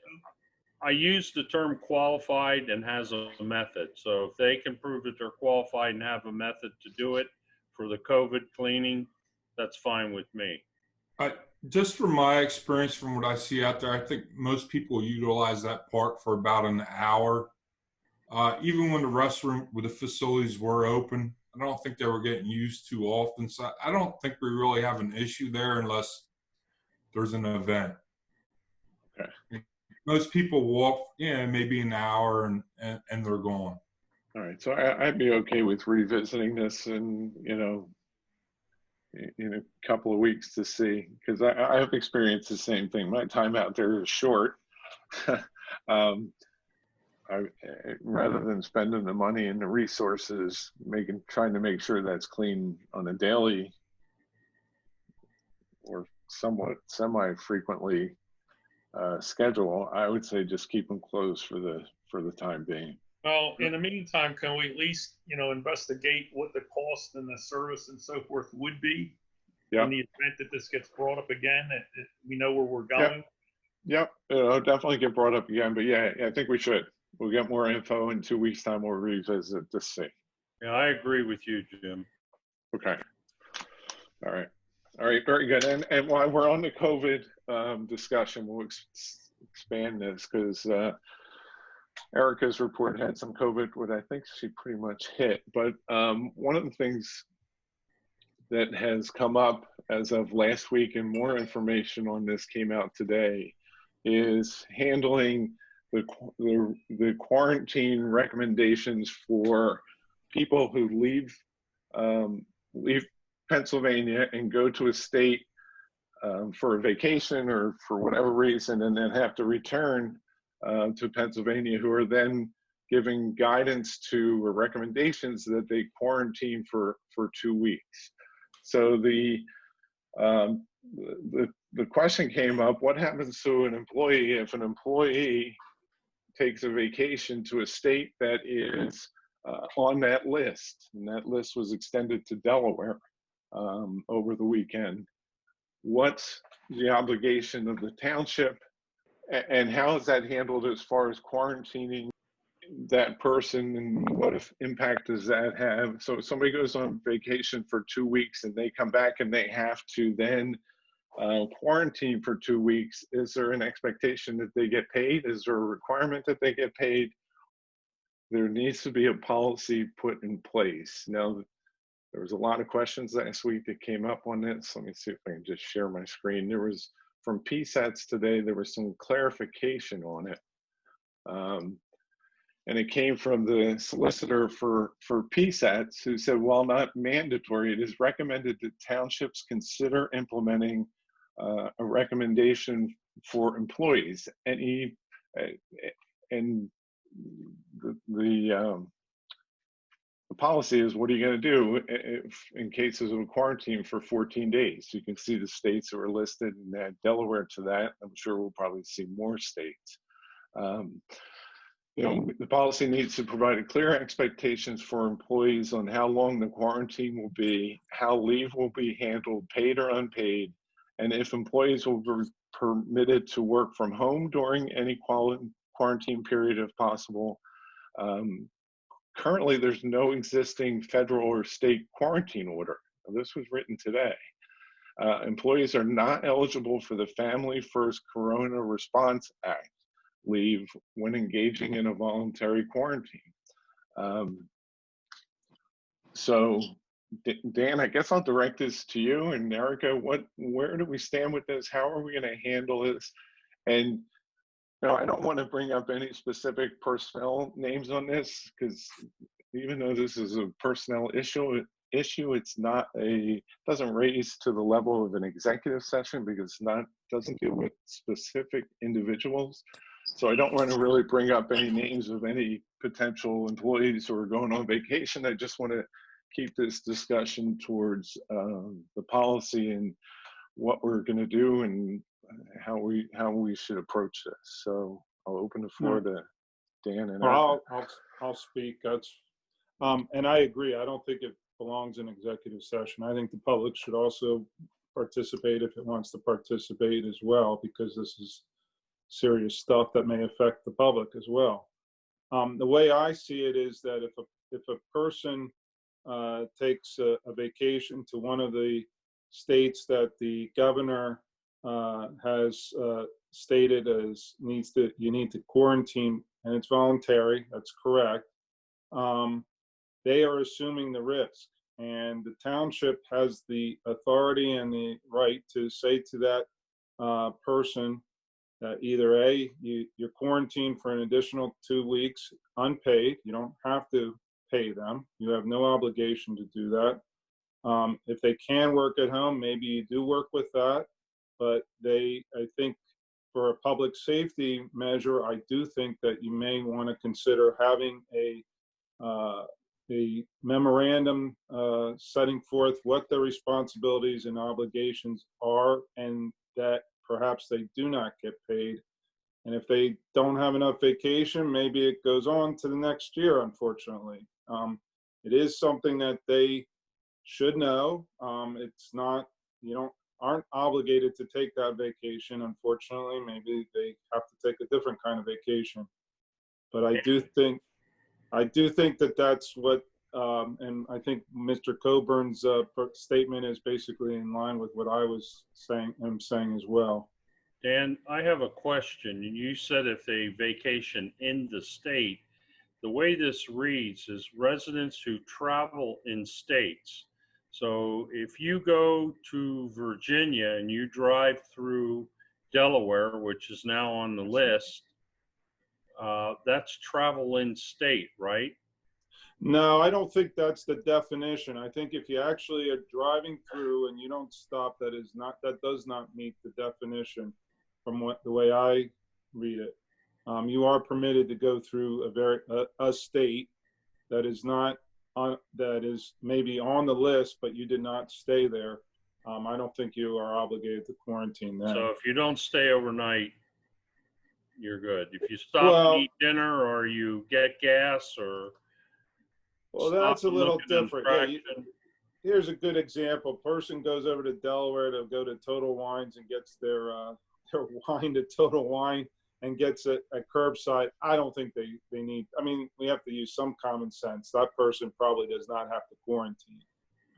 I use the term qualified and has a method. So if they can prove that they're qualified and have a method to do it for the COVID cleaning, that's fine with me. Just from my experience, from what I see out there, I think most people utilize that park for about an hour. Even when the restroom, with the facilities were open, I don't think they were getting used too often. So I don't think we really have an issue there unless there's an event. Okay. Most people walk, maybe an hour and they're gone. All right. So I'd be okay with revisiting this in, you know, in a couple of weeks to see, because I have experienced the same thing. My time out there is short. Rather than spending the money and the resources, trying to make sure that's clean on a daily or somewhat semi-frequently schedule, I would say just keep them closed for the time being. Well, in the meantime, can we at least, you know, investigate what the cost and the service and so forth would be in the event that this gets brought up again, that we know where we're going? Yep. It'll definitely get brought up again, but yeah, I think we should. We'll get more info in 2 weeks' time. We'll revisit to see. Yeah, I agree with you, Jim. Okay. All right. Very good. And while we're on the COVID discussion, we'll expand this because Erica's report had some COVID, what I think she pretty much hit. But one of the things that has come up as of last week, and more information on this came out today, is handling the quarantine recommendations for people who leave Pennsylvania and go to a state for a vacation or for whatever reason, and then have to return to Pennsylvania, who are then giving guidance to or recommendations that they quarantine for 2 weeks. So the question came up: what happens to an employee if an employee takes a vacation to a state that is on that list? And that list was extended to Delaware over the weekend. What's the obligation of the township, and how is that handled as far as quarantining that person, and what impact does that have? So if somebody goes on vacation for 2 weeks and they come back and they have to then quarantine for 2 weeks, is there an expectation that they get paid? Is there a requirement that they get paid? There needs to be a policy put in place. Now, there was a lot of questions last week that came up on this. Let me see if I can just share my screen. There was, from PSATs today, there was some clarification on it. And it came from the solicitor for PSATs, who said, while not mandatory, it is recommended that townships consider implementing a recommendation for employees. And the policy is, what are you going to do if, in cases of a quarantine for 14 days? You can see the states that were listed and add Delaware to that. I'm sure we'll probably see more states. You know, the policy needs to provide clear expectations for employees on how long the quarantine will be, how leave will be handled, paid or unpaid, and if employees will be permitted to work from home during any quarantine period if possible. Currently, there's no existing federal or state quarantine order. This was written today. Employees are not eligible for the Family First Corona Response Act leave when engaging in a voluntary quarantine. So, Dan, I guess I'll direct this to you, and Erica, where do we stand with this? How are we going to handle this? And I don't want to bring up any specific personnel names on this, because even though this is a personnel issue, it's not doesn't raise to the level of an executive session, because doesn't deal with specific individuals. So I don't want to really bring up any names of any potential employees who are going on vacation. I just want to keep this discussion towards the policy and what we're going to do and how we should approach this. So I'll open the floor to Dan and I'll speak. That's and I agree. I don't think it belongs in executive session. I think the public should also participate if it wants to participate as well, because this is serious stuff that may affect the public as well. The way I see it is that if a person takes a vacation to one of the states that the governor has stated as you need to quarantine, and it's voluntary, that's correct, they are assuming the risk. And the township has the authority and the right to say to that person that either you're quarantined for an additional 2 weeks unpaid. You don't have to pay them. You have no obligation to do that. If they can work at home, maybe you do work with that. But I think for a public safety measure, I do think that you may want to consider having a memorandum setting forth what their responsibilities and obligations are, and that perhaps they do not get paid. And if they don't have enough vacation, maybe it goes on to the next year, unfortunately. It is something that they should know. It's not, aren't obligated to take that vacation, unfortunately. Maybe they have to take a different kind of vacation. But I do think that that's what, and I think Mr. Coburn's statement is basically in line with what I was saying as well. Dan, I have a question. You said if they vacation in the state, the way this reads is residents who travel in states. So if you go to Virginia and you drive through Delaware, which is now on the list, that's travel in state, right? No, I don't think that's the definition. I think if you actually are driving through and you don't stop, that does not meet the definition from the way I read it. You are permitted to go through a state that is not on, that is maybe on the list, but you did not stay there. I don't think you are obligated to quarantine then. So if you don't stay overnight, you're good. If you stop to eat dinner or you get gas or that's a little different. Yeah, here's a good example. Person goes over to Delaware to go to Total Wines and gets their wine to Total Wine and gets it at curbside. I don't think they need, we have to use some common sense. That person probably does not have to quarantine.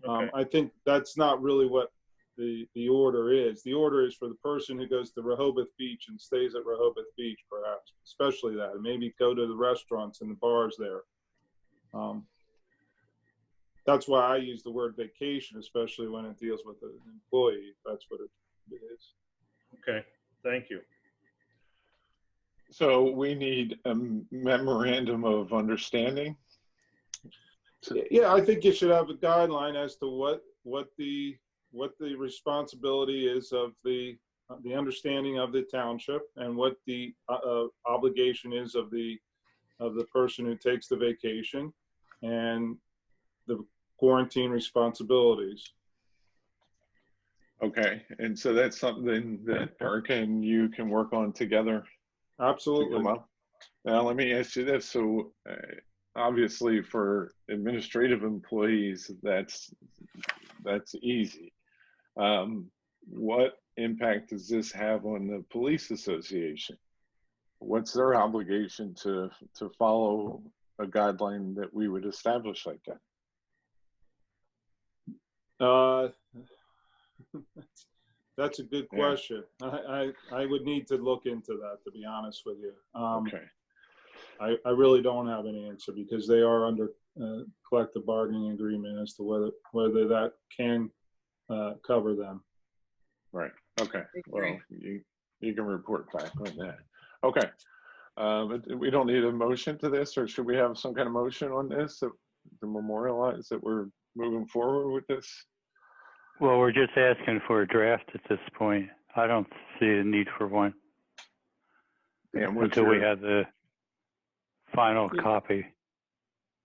Okay. I think that's not really what the order is. The order is for the person who goes to Rehoboth Beach and stays at Rehoboth Beach, perhaps, especially that, and maybe go to the restaurants and the bars there. That's why I use the word vacation, especially when it deals with an employee. That's what it is. Okay, thank you. So we need a memorandum of understanding. Yeah, I think you should have a guideline as to what the responsibility is of the understanding of the township, and what the obligation is of the person who takes the vacation, and the quarantine responsibilities. Okay, and so that's something that Erica and you can work on together. Absolutely. Now let me ask you this. So obviously for administrative employees, that's easy. What impact does this have on the police association? What's their obligation to follow a guideline that we would establish like that? That's a good Yeah. question. I would need to look into that, to be honest with you. Okay. I really don't have an answer because they are under collective bargaining agreement as to whether that can cover them. Right. Okay. Agree. Well, you can report back on that. Okay. But we don't need a motion to this, or should we have some kind of motion on this to memorialize that we're moving forward with this? Well, we're just asking for a draft at this point. I don't see a need for one Dan, what's until we your- have the final Yeah. copy.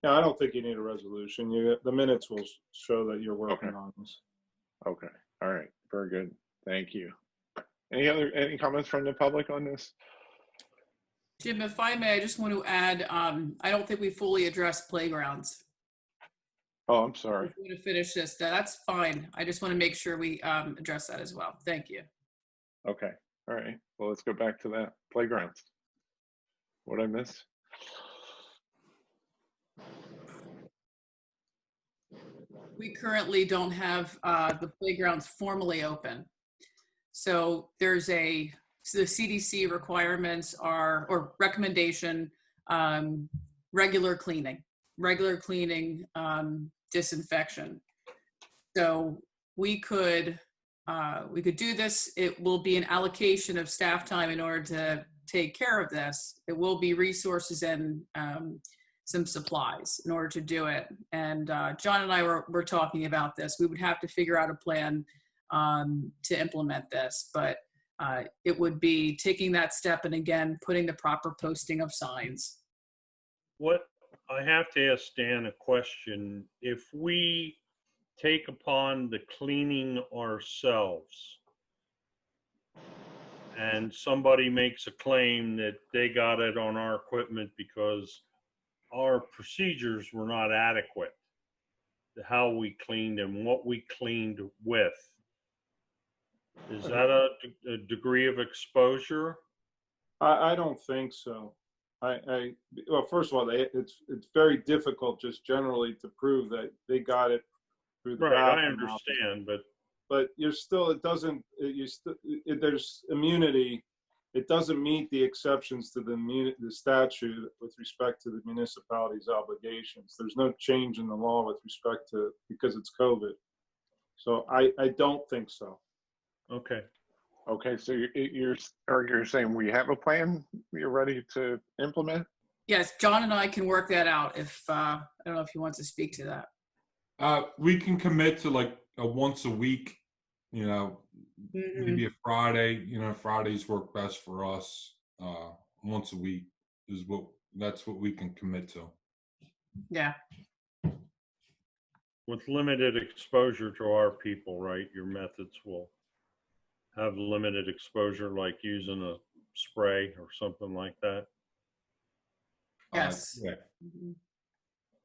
Yeah, I don't think you need a resolution. The minutes will show that you're working Okay. on this. Okay. All right. Very good. Thank you. Any comments from the public on this? Jim, if I may, I just want to add, I don't think we fully addressed playgrounds. Oh, I'm sorry. If we want to finish this, that's fine. I just want to make sure we address that as well. Thank you. Okay. All right. Well, let's go back to that playgrounds. What I missed? We currently don't have the playgrounds formally open. So there's the CDC requirements are, or recommendation, regular cleaning, disinfection. So we could do this. It will be an allocation of staff time in order to take care of this. It will be resources and some supplies in order to do it. And John and I were talking about this. We would have to figure out a plan to implement this, but it would be taking that step and again, putting the proper posting of signs. What, I have to ask Dan a question. If we take upon the cleaning ourselves and somebody makes a claim that they got it on our equipment because our procedures were not adequate, how we cleaned and what we cleaned with, is that a degree of exposure? I don't think so. Well, first of all, it's very difficult just generally to prove that they got it through the Right, I bathroom. understand, But you're still, there's immunity. It doesn't meet the exceptions to the statute with respect to the municipality's obligations. There's no change in the law with respect to, because it's COVID. So I don't think so. okay. Okay, so you're saying we have a plan you're ready to implement? Yes, John and I can work that out if, I don't know if he wants to speak to that. We can commit to like a once a week, maybe a Friday. Fridays work best for us. Once a week that's what we can commit to. Yeah. With limited exposure to our people, right? Your methods will have limited exposure, like using a spray or something like that. Yes. Yeah. Mhm.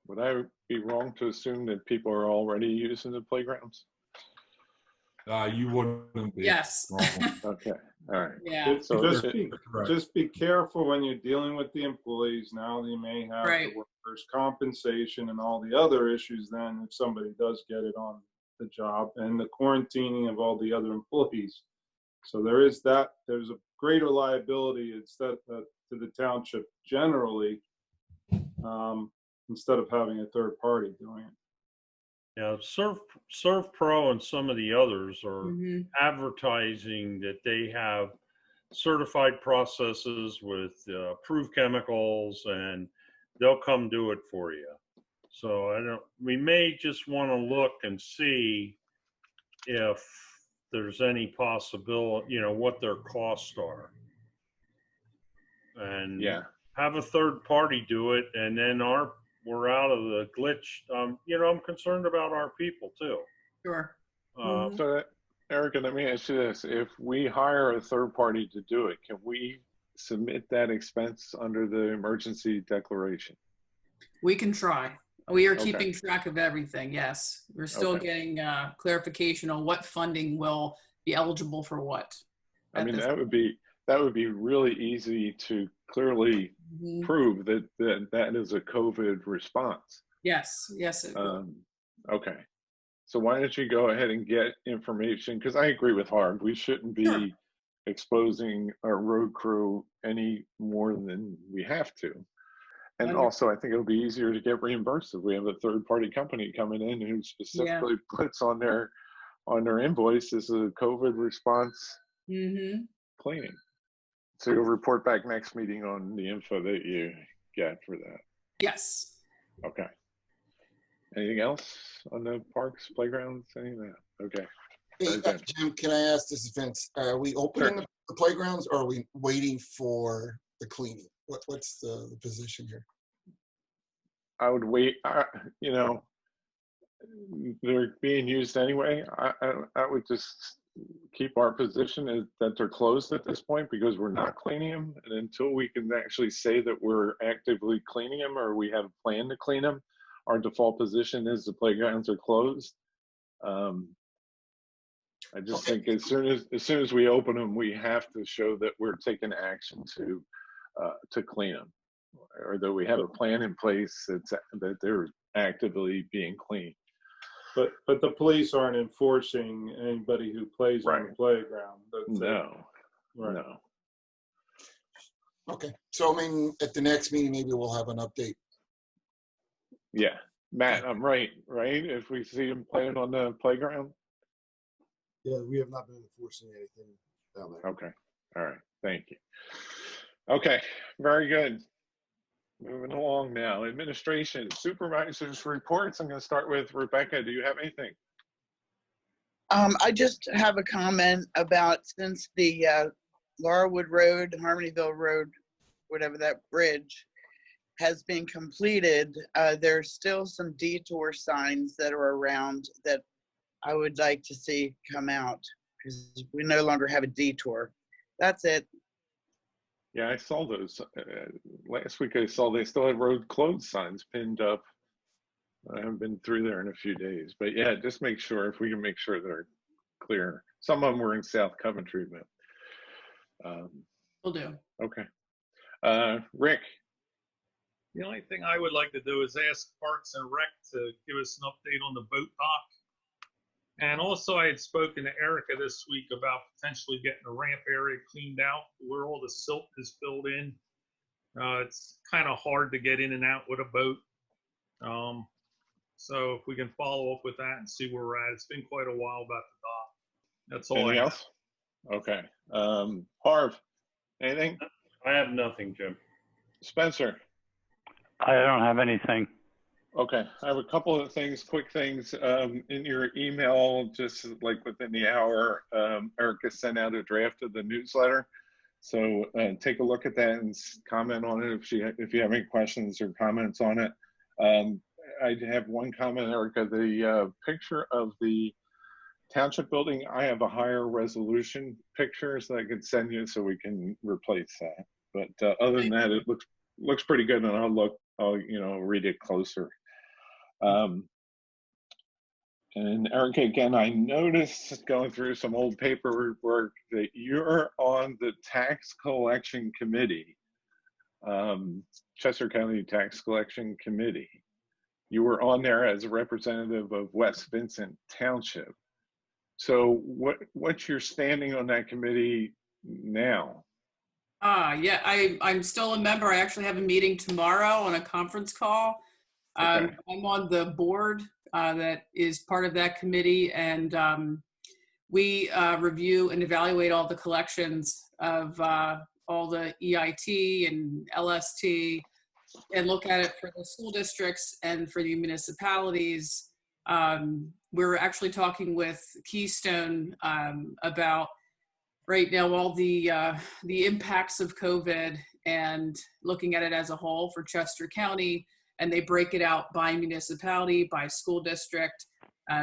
Would I be wrong to assume that people are already using the playgrounds? You wouldn't be. Yes. Okay, all right. Yeah. So Just be careful when you're dealing with the employees. Now you may have Right. the workers' compensation and all the other issues then if somebody does get it on the job, and the quarantining of all the other employees. So there's a greater liability instead to the township generally, instead of having a third party doing it. Yeah, Serve Pro and some of the others are Mhm. advertising that they have certified processes with approved chemicals, and they'll come do it for you. So we may just want to look and see if there's any possibility, what their costs are. And Yeah, have a third party do it, and then we're out of the glitch. I'm concerned about our people too. Sure. so Erica, let me ask you this. If we hire a third party to do it, can we submit that expense under the emergency declaration? We can try. We are Okay. keeping track of everything. Yes. We're still Okay. getting clarification on what funding will be eligible for what. I mean, that would be really easy to clearly Mhm. prove that is a COVID response. Yes. Yes. It will. Okay. So why don't you go ahead and get information? Because I agree with Harv. We shouldn't Sure. be exposing our road crew any more than we have to. And Wonderful. also, I think it'll be easier to get reimbursed if we have a third-party company coming in who specifically puts on their invoice as a COVID response Mm-hmm. cleaning. So you'll report back next meeting on the info that you get for that. Yes. Okay. Anything else on the parks, playgrounds, any of that? Okay. Hey, Very good. Jim, can I ask this, Vince? Are we opening Sure. the playgrounds or are we waiting for the cleaning? What's the position here? I would wait, you know, they're being used anyway. I would just keep our position is that they're closed at this point because we're not cleaning them. And until we can actually say that we're actively cleaning them or we have a plan to clean them, our default position is the playgrounds are closed. I just think as soon as we open them, we have to show that we're taking action to clean them, or that we have a plan in place that they're actively being cleaned. But the police aren't enforcing anybody who plays on the Right. playground. That's it. No, Right. no. Okay, so I mean, at the next meeting, maybe we'll have an update. Yeah, Matt, I'm right? If we see them playing on the playground? Yeah, we have not been enforcing anything down there. Okay, all right, thank you. Okay, very good. Moving along now, administration, supervisors reports. I'm gonna start with Rebecca. Do you have anything? I just have a comment about since the Laurelwood Road, Harmonyville Road, whatever that bridge has been completed, there's still some detour signs that are around that I would like to see come out because we no longer have a detour. That's it. Yeah, I saw those. Last week I saw they still have road closed signs pinned up. I haven't been through there in a few days, but yeah, just make sure, if we can make sure they're clear. Some of them were in South Coventry, but Will do. okay. Rick, The only thing I would like to do is ask Parks and Rec to give us an update on the boat dock. And also I had spoken to Erica this week about potentially getting the ramp area cleaned out where all the silt is filled in. It's kind of hard to get in and out with a boat. So if we can follow up with that and see where we're at. It's been quite a while about the dock. That's all anything I have. else? Okay. Harv, anything? I have nothing, Jim. Spencer? I don't have anything. Okay, I have a couple of things, quick things. In your email, just like within the hour, Erica sent out a draft of the newsletter. So take a look at that and comment on it if you have any questions or comments on it. I have one comment, Erica. The picture of the Township building, I have a higher resolution picture so I could send you so we can replace that. But other than that, it looks pretty good, and I'll read it closer. And Erica, again, I noticed going through some old paperwork that you're on the tax collection committee, Chester County Tax Collection Committee. You were on there as a representative of West Vincent Township. So what's your standing on that committee now? Yeah, I'm still a member. I actually have a meeting tomorrow on a conference call. Okay. I'm on the board that is part of that committee, and we review and evaluate all the collections of all the EIT and LST, and look at it for the school districts and for the municipalities. We're actually talking with Keystone about right now all the impacts of COVID and looking at it as a whole for Chester County, and they break it out by municipality, by school district,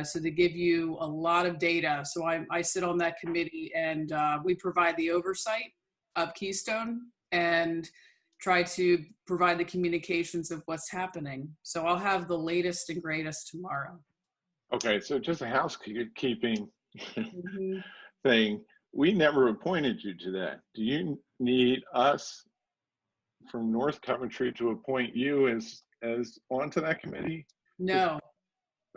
so they give you a lot of data. So I sit on that committee, and we provide the oversight of Keystone and try to provide the communications of what's happening. So I'll have the latest and greatest tomorrow. Okay, so just a housekeeping Mhm. thing. We never appointed you to that. Do you need us from North Coventry to appoint you as onto that committee? No.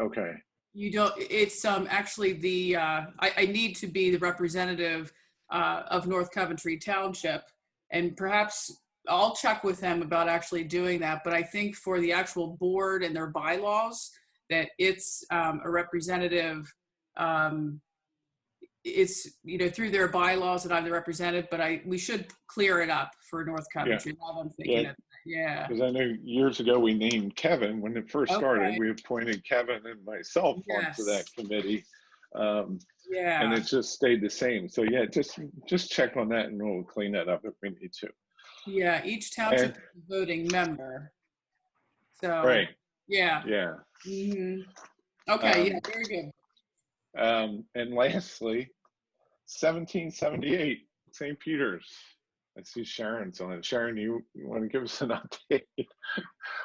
Okay. You don't, it's actually the, I need to be the representative of North Coventry Township. And perhaps I'll check with them about actually doing that. But I think for the actual board and their bylaws, that it's a representative, it's, you know, through their bylaws that I'm the representative, but we should clear it up for North Coventry. Now I'm thinking of, yeah. Because I know years ago we named Kevin, when it first started, Okay. we appointed Kevin and myself onto that committee. Yeah. And it just stayed the same. So yeah, just check on that and we'll clean that up if we need to. Yeah, each township is a voting member. So, Right. yeah. Yeah. Mhm. Okay, yeah, very good. And lastly, 1778, St. Peter's. I see Sharon's on it. Sharon, you want to give us an update?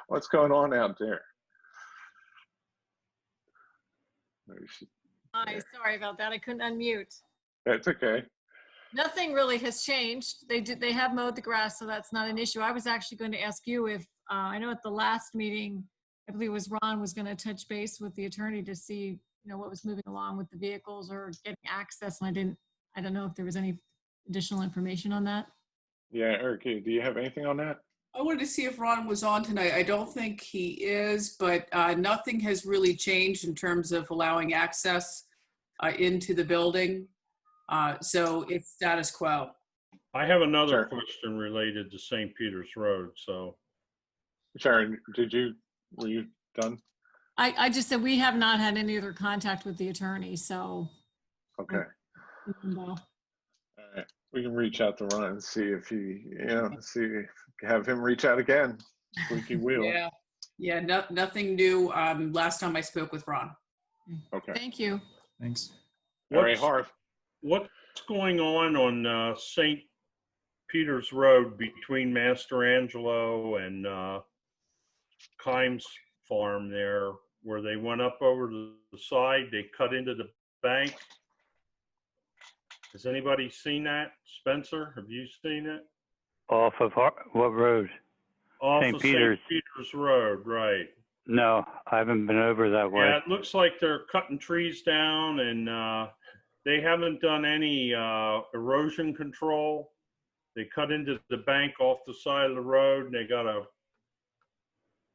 What's going on out there? Hi, sorry about that. I couldn't unmute. That's okay. Nothing really has changed. They have mowed the grass, so that's not an issue. I was actually going to ask you if, I know at the last meeting, I believe it was Ron was going to touch base with the attorney to see, you know, what was moving along with the vehicles or getting access. And I don't know if there was any additional information on that. Yeah, Erica, do you have anything on that? I wanted to see if Ron was on tonight. I don't think he is, but nothing has really changed in terms of allowing access into the building. So it's status quo. I have another Sure. question related to St. Peter's Road, so. Sharon, were you done? I just said we have not had any other contact with the attorney, so. Okay. No. All right. We can reach out to Ron and see if have him reach out again. Squeaky wheel. Yeah. Yeah, nothing new. Last time I spoke with Ron. Okay. Thank you. Thanks. All right, Harv. What's going on St. Peter's Road between Master Angelo and Kimes Farm there, where they went up over to the side, they cut into the bank? Has anybody seen that? Spencer, have you seen it? Off of what road? Off St. of Peter's. St. Peter's Road, right. No, I haven't been over that way. Yeah, it looks like they're cutting trees down and they haven't done any erosion control. They cut into the bank off the side of the road and they got a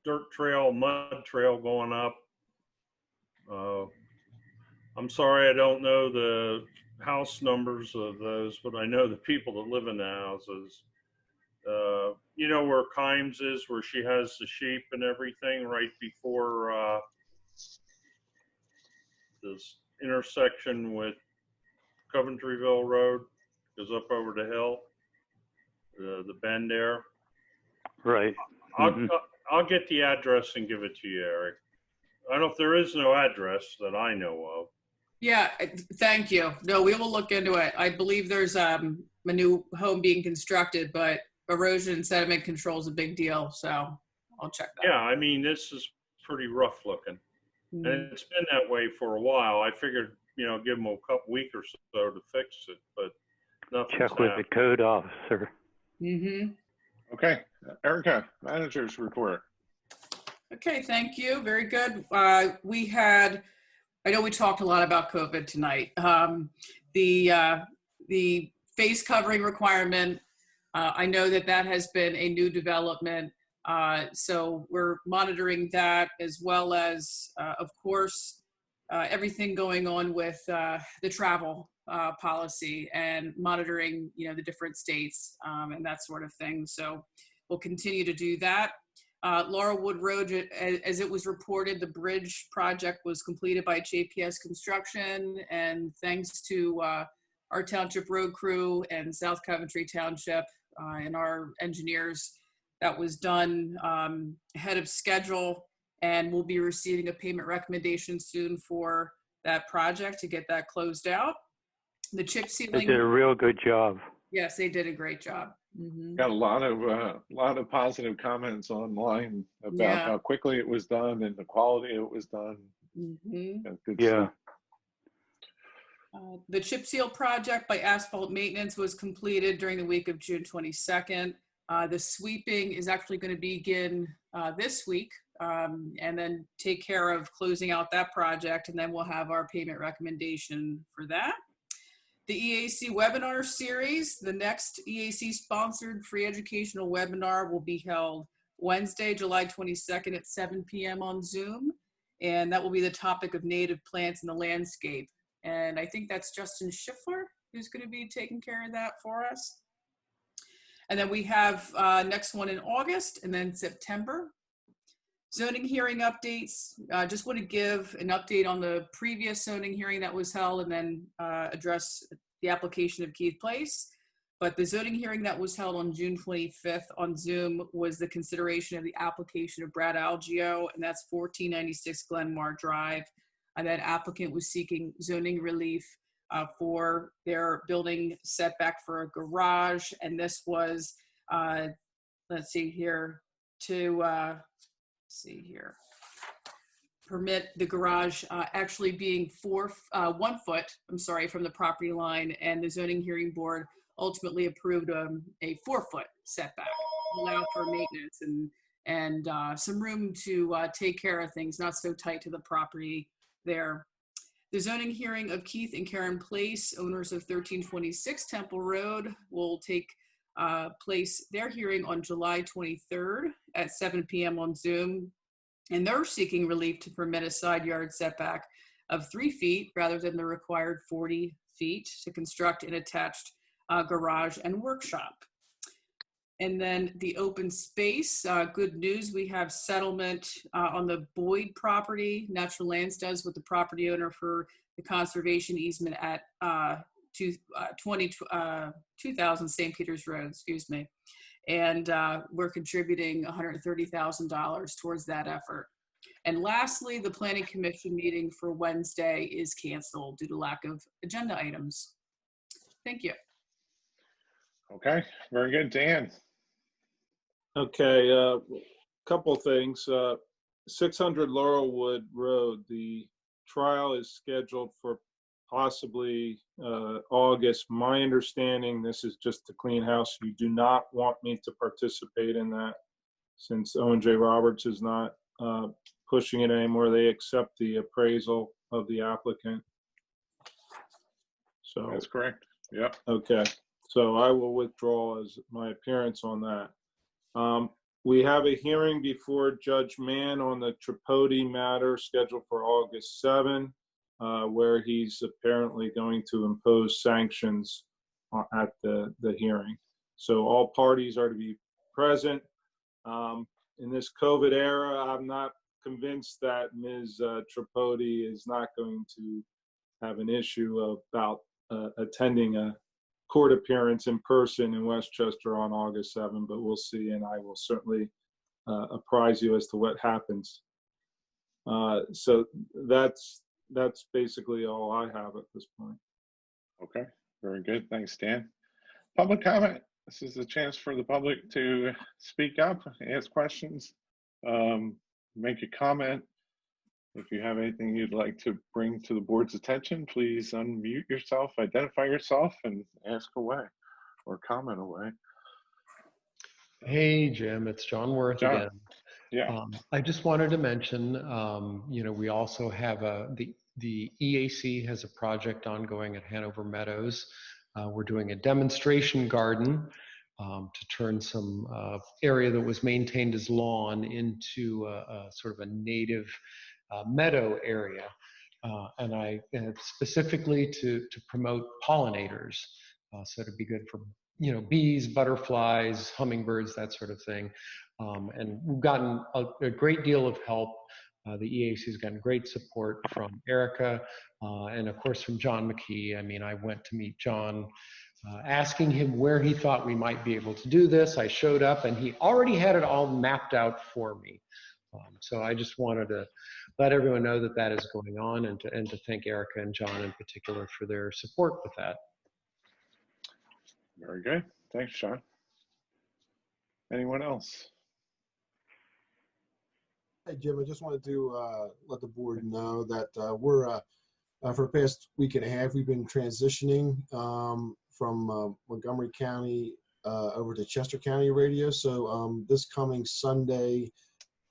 dirt trail, mud trail going up. I'm sorry, I don't know the house numbers of those, but I know the people that live in the houses. You know where Kimes is, where she has the sheep and everything, right before this intersection with Coventryville Road, goes up over the hill, the bend there. Right. I'll get the address and give it to you, Eric. I don't know if there is no address that I know of. Yeah, thank you. No, we will look into it. I believe there's a new home being constructed, but erosion and sediment control is a big deal. So I'll check that. Yeah, I mean, this is pretty rough looking. Mm-hmm. And it's been that way for a while. I figured, you know, give them a couple week or so to fix it, but nothing's Check with the code officer. Mm-hmm. Okay, Erica, manager's report. Okay, thank you. Very good. I know we talked a lot about COVID tonight. The face covering requirement, I know that has been a new development. So we're monitoring that, as well as, of course, everything going on with the travel policy and monitoring, you know, the different states and that sort of thing. So we'll continue to do that. Laurelwood Road, as it was reported, the bridge project was completed by JPS Construction, and thanks to our township road crew and South Coventry Township and our engineers, that was done ahead of schedule, and we'll be receiving a payment recommendation soon for that project to get that closed out. The chip sealing. They did a real good job. Yes, they did a great job. Mm-hmm. Got a lot of positive comments online about how quickly it was done and the quality it was done. Mm-hmm. Yeah. The chip seal project by Asphalt Maintenance was completed during the week of June 22nd. The sweeping is actually going to begin this week, and then take care of closing out that project, and then we'll have our payment recommendation for that. The EAC webinar series, the next EAC sponsored free educational webinar will be held Wednesday, July 22nd at 7 p.m. on Zoom. And that will be the topic of native plants in the landscape. And I think that's Justin Schiffler who's going to be taking care of that for us. And then we have next one in August and then September. Zoning hearing updates. Just want to give an update on the previous zoning hearing that was held and then address the application of Keith Place. But the zoning hearing that was held on June 25th on Zoom was the consideration of the application of Brad Algio, and that's 1496 Glenmar Drive. And that applicant was seeking zoning relief for their building setback for a garage. And this was, let's see here, to permit the garage actually being 1 foot, I'm sorry, from the property line, and the zoning hearing board ultimately approved a 4-foot setback, allow for maintenance and some room to take care of things, not so tight to the property there. The zoning hearing of Keith and Karen Place, owners of 1326 Temple Road, will take place, their hearing on July 23rd at 7 p.m. on Zoom. And they're seeking relief to permit a side yard setback of 3 feet rather than the required 40 feet to construct an attached garage and workshop. And then the open space, good news, we have settlement on the Boyd property. Natural Lands does with the property owner for the conservation easement at 2000 St. Peter's Road, excuse me. And we're contributing $130,000 towards that effort. And lastly, the Planning Commission meeting for Wednesday is canceled due to lack of agenda items. Thank you. Okay, very good. Dan? Okay, couple things. 600 Laurelwood Road, the trial is scheduled for possibly August. My understanding, this is just to clean house. You do not want me to participate in that since Owen J. Roberts is not pushing it anymore. They accept the appraisal of the applicant. So That's correct. Yep. okay, so I will withdraw as my appearance on that. We have a hearing before Judge Mann on the Tripodi matter scheduled for August 7, where he's apparently going to impose sanctions at the hearing. So all parties are to be present. In this COVID era, I'm not convinced that Ms. Tripodi is not going to have an issue about attending a court appearance in person in Westchester on August 7, but we'll see, and I will certainly apprise you as to what happens. So that's basically all I have at this point. Okay, very good. Thanks, Dan. Public comment. This is a chance for the public to speak up, ask questions, make a comment. If you have anything you'd like to bring to the board's attention, please unmute yourself, identify yourself, and ask away or comment away. Hey, Jim, it's John Worth John. again. Yeah. I just wanted to mention, we also have the EAC has a project ongoing at Hanover Meadows. We're doing a demonstration garden to turn some area that was maintained as lawn into a sort of a native meadow area. And I specifically to promote pollinators. So it'd be good for bees, butterflies, hummingbirds, that sort of thing. And we've gotten a great deal of help. The EAC has gotten great support from Erica and of course from John McKee. I mean, I went to meet John asking him where he thought we might be able to do this. I showed up and he already had it all mapped out for me. So I just wanted to let everyone know that that is going on and to thank Erica and John in particular for their support with that. Very good. Thanks, Sean. Anyone else? Hey, Jim, I just wanted to let the board know that we're, for the past week and a half, we've been transitioning from Montgomery County over to Chester County radio. So this coming Sunday,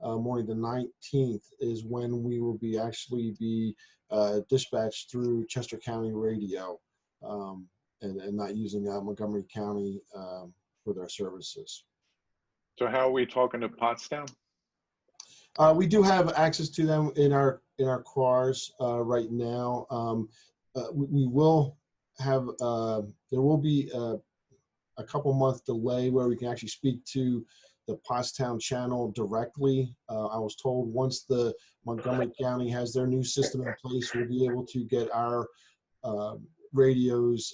morning the 19th is when we will be actually be dispatched through Chester County Radio, and not using Montgomery County for their services. So how are we talking to Pottstown? We do have access to them in our cars right now. We will have there will be a couple month delay where we can actually speak to the Pottstown channel directly. I was told once the Montgomery County has their new system in place, we'll be able to get our radios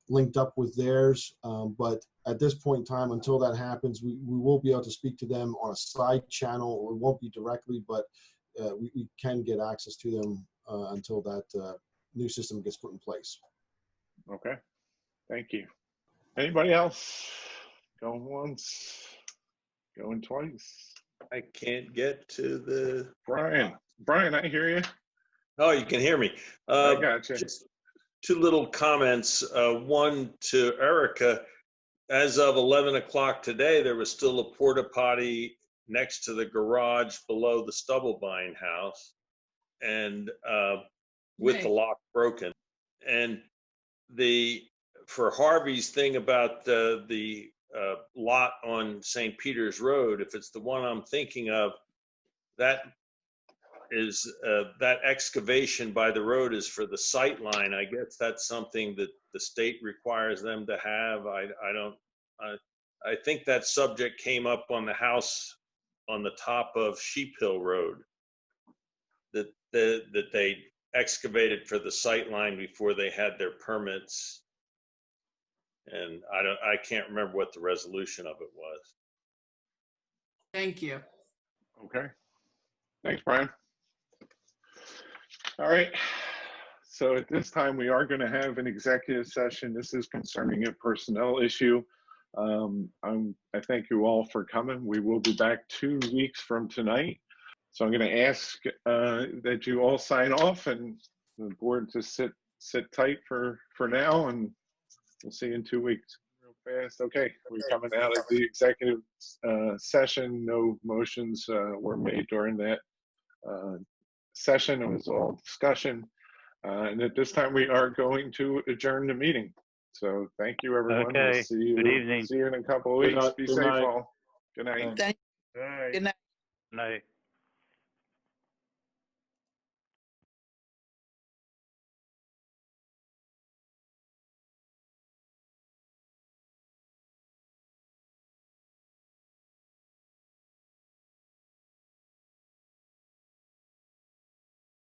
linked up with theirs. But at this point in time, until that happens, we will be able to speak to them on a side channel. It won't be directly, but we can get access to them until that new system gets put in place. Okay, thank you. Anybody else? Going once, going twice. I can't get to the. Brian, I hear you. Oh, you can hear me. I got you. Just two little comments. One to Erica. As of 11 o'clock today, there was still a porta potty next to the garage below the Stubblebine house, and with the lock broken. And for Harvey's thing about the lot on St. Peter's Road, if it's the one I'm thinking of, that is that excavation by the road is for the sight line. I guess that's something that the state requires them to have. I think that subject came up on the house on the top of Sheep Hill Road, that they excavated for the sight line before they had their permits. And I can't remember what the resolution of it was. Thank you. Okay. Thanks, Brian. All right. So at this time, we are going to have an executive session. This is concerning a personnel issue. I thank you all for coming. We will be back 2 weeks from tonight. So I'm going to ask that you all sign off and the board to sit tight for now, and we'll see you in 2 weeks. Real fast. Okay, we're coming out of the executive session. No motions were made during that session. It was all discussion. And at this time, we are going to adjourn the meeting. So thank you, everyone. Okay. We'll see you, Good evening. see you in a couple of weeks. Be safe, all. Good night. Thank All right. Good night. Night.